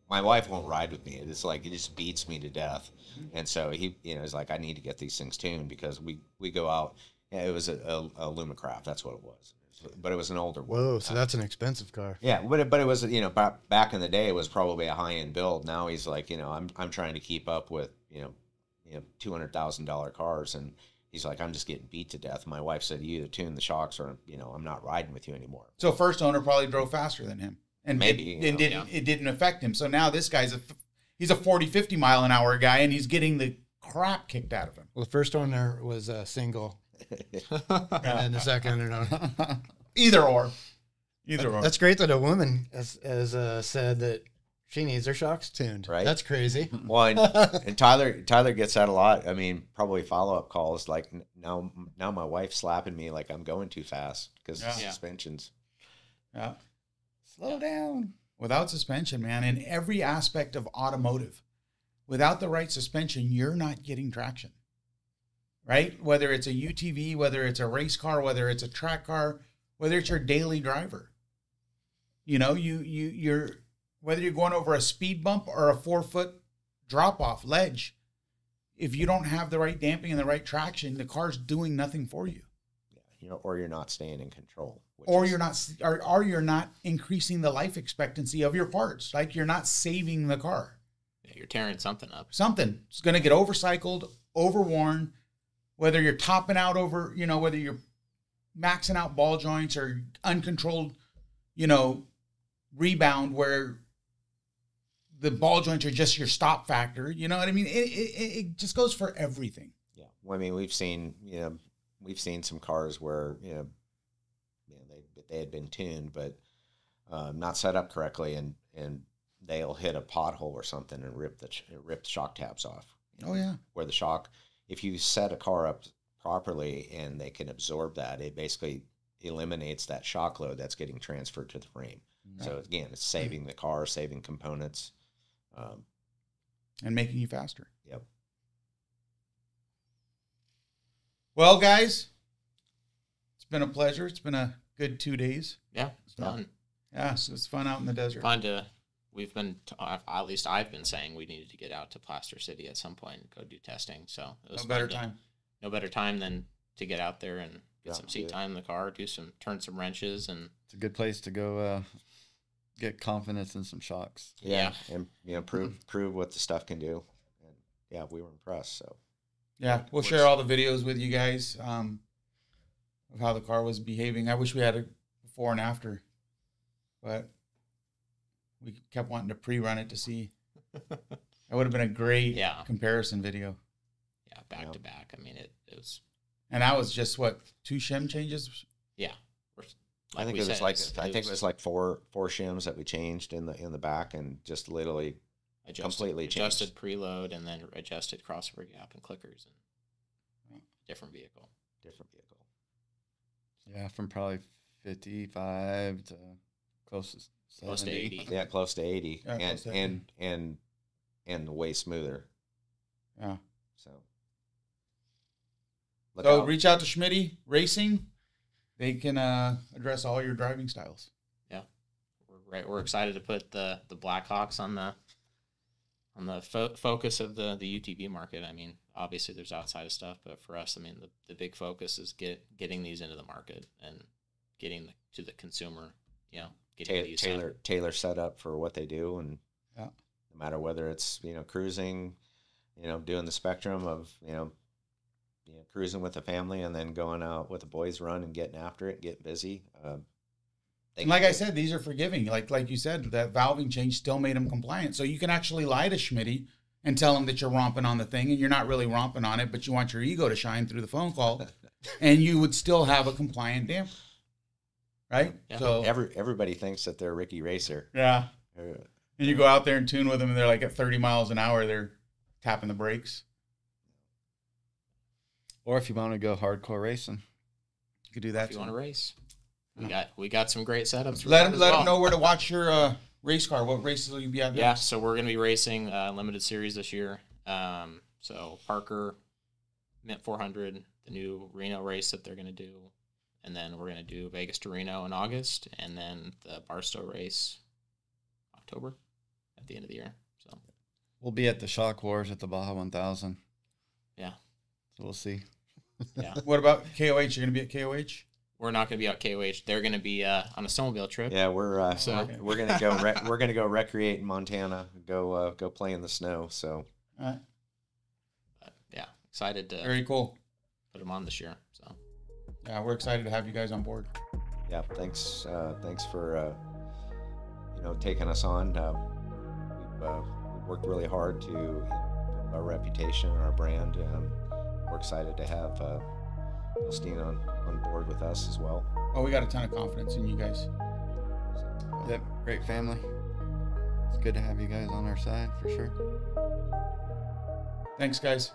won't ride with me. It's like it just beats me to death. And so he, you know, he's like, I need to get these things tuned because we go out. Yeah, it was a Lumacraft. That's what it was. But it was an older one. Whoa, so that's an expensive car. Yeah, but it was, you know, back in the day, it was probably a high end build. Now he's like, you know, I'm trying to keep up with, you know, $200,000 cars, and he's like, I'm just getting beat to death. My wife said, you either tune the shocks or, you know, I'm not riding with you anymore. So first owner probably drove faster than him. And Maybe, it didn't affect him. So now this guy's he's a 40, 50 mile an hour guy, and he's getting the crap kicked out of him. Well, the first owner was single, and the second owner. Either or. Either or. That's great that a woman has said that she needs her shocks tuned. Right. That's crazy. Well, and Tyler gets that a lot. I mean, probably follow-up calls like, now my wife's slapping me like I'm going too fast because of suspensions. Yeah. Slow down. Without suspension, man, in every aspect of automotive, without the right suspension, you're not getting traction. Right? Whether it's a UTV, whether it's a race car, whether it's a track car, whether it's your daily driver. You know, you're whether you're going over a speed bump or a 4-foot drop-off ledge, if you don't have the right damping and the right traction, the car's doing nothing for you. Yeah, you know, or you're not staying in control. Or you're not increasing the life expectancy of your parts. Like you're not saving the car. Yeah, you're tearing something up. Something's going to get overcycled, overworn, whether you're topping out over, you know, whether you're maxing out ball joints or uncontrolled, you know, rebound where the ball joints are just your stop factor. You know what I mean? It just goes for everything. Yeah. Well, I mean, we've seen some cars where, you know, they had been tuned, but not set up correctly, and they'll hit a pothole or something and rip the shock tabs off. Oh yeah. Where the shock, if you set a car up properly and they can absorb that, it basically eliminates that shock load that's getting transferred to the frame. Right. So again, it's saving the car, saving components, and making you faster. Yep. Well, guys, it's been a pleasure. It's been a good 2 days. Yeah, it's fun. Yeah, so it's fun out in the desert. Fun to. We've been, at least I've been saying we needed to get out to Plaster City at some point and go do testing. So it was no better time than to get out there and get some seat time in the car, turn some wrenches, and it's a good place to go get confidence in some shocks. Yeah, and you know, prove what the stuff can do. And yeah, we were impressed. So yeah, we'll share all the videos with you guys of how the car was behaving. I wish we had a before and after, but we kept wanting to pre-run it to see. That would have been a great comparison video. Yeah, back to back. I mean, it was. And that was just what, 2 shim changes? Yeah. I think it was like four shims that we changed in the back, and just literally completely changed. Adjusted preload and then adjusted crossover gap and clickers, and different vehicle. Yeah, from probably 55 to close to 70. Close to 80. Yeah, close to 80. Yeah, and way smoother. Yeah. So reach out to Schmidty Racing. They can address all your driving styles. Yeah, we're excited to put the Black Hawks on the focus of the UTV market. I mean, obviously there's outside of stuff, but for us, I mean, the big focus is getting these into the market and getting to the consumer. You know, getting these tailor set up for what they do, and no matter whether it's, you know, cruising, you know, doing the spectrum of, you know, cruising with the family and then going out with the boys run and getting after it, getting busy. Like I said, these are forgiving. Like you said, that valving change still made them compliant. So you can actually lie to Schmidty and tell him that you're romping on the thing, and you're not really romping on it, but you want your ego to shine through the phone call, and you would still have a compliant damper. Right? Yeah. So everybody thinks that they're Ricky Racer. Yeah. And you go out there and tune with them, and they're like at 30 miles an hour, they're tapping the brakes. Or if you want to go hardcore racing, You could do that. If you want to race, we got some great setups. For Let that them as well. know where to watch your race car. What races will you be at? Yeah, so we're gonna be racing limited series this year. So Parker, Mint 400, the new Reno race that they're gonna do, and then we're gonna do Vegas to Reno in August, and then the Barstow race October at the end of the year. So we'll be at the Shock Wars at the Baja 1000. yeah, So we'll see. yeah. What about KOH? You're going to be at KOH? We're not gonna be at KOH. They're gonna be on a snowmobile trip. yeah, we're gonna go we're gonna go recreate in Montana, go play in the snow. So All right. But, yeah, excited to Very cool. put them on this year. So Yeah, we're excited to have you guys on board. yeah, thanks for taking us on. We've worked really hard to build our reputation and our brand. We're excited to have BILSTEIN on board with us as well. Oh, we got a ton of confidence in you guys. Yep, great family. It's good to have you guys on our side for sure. Thanks, guys.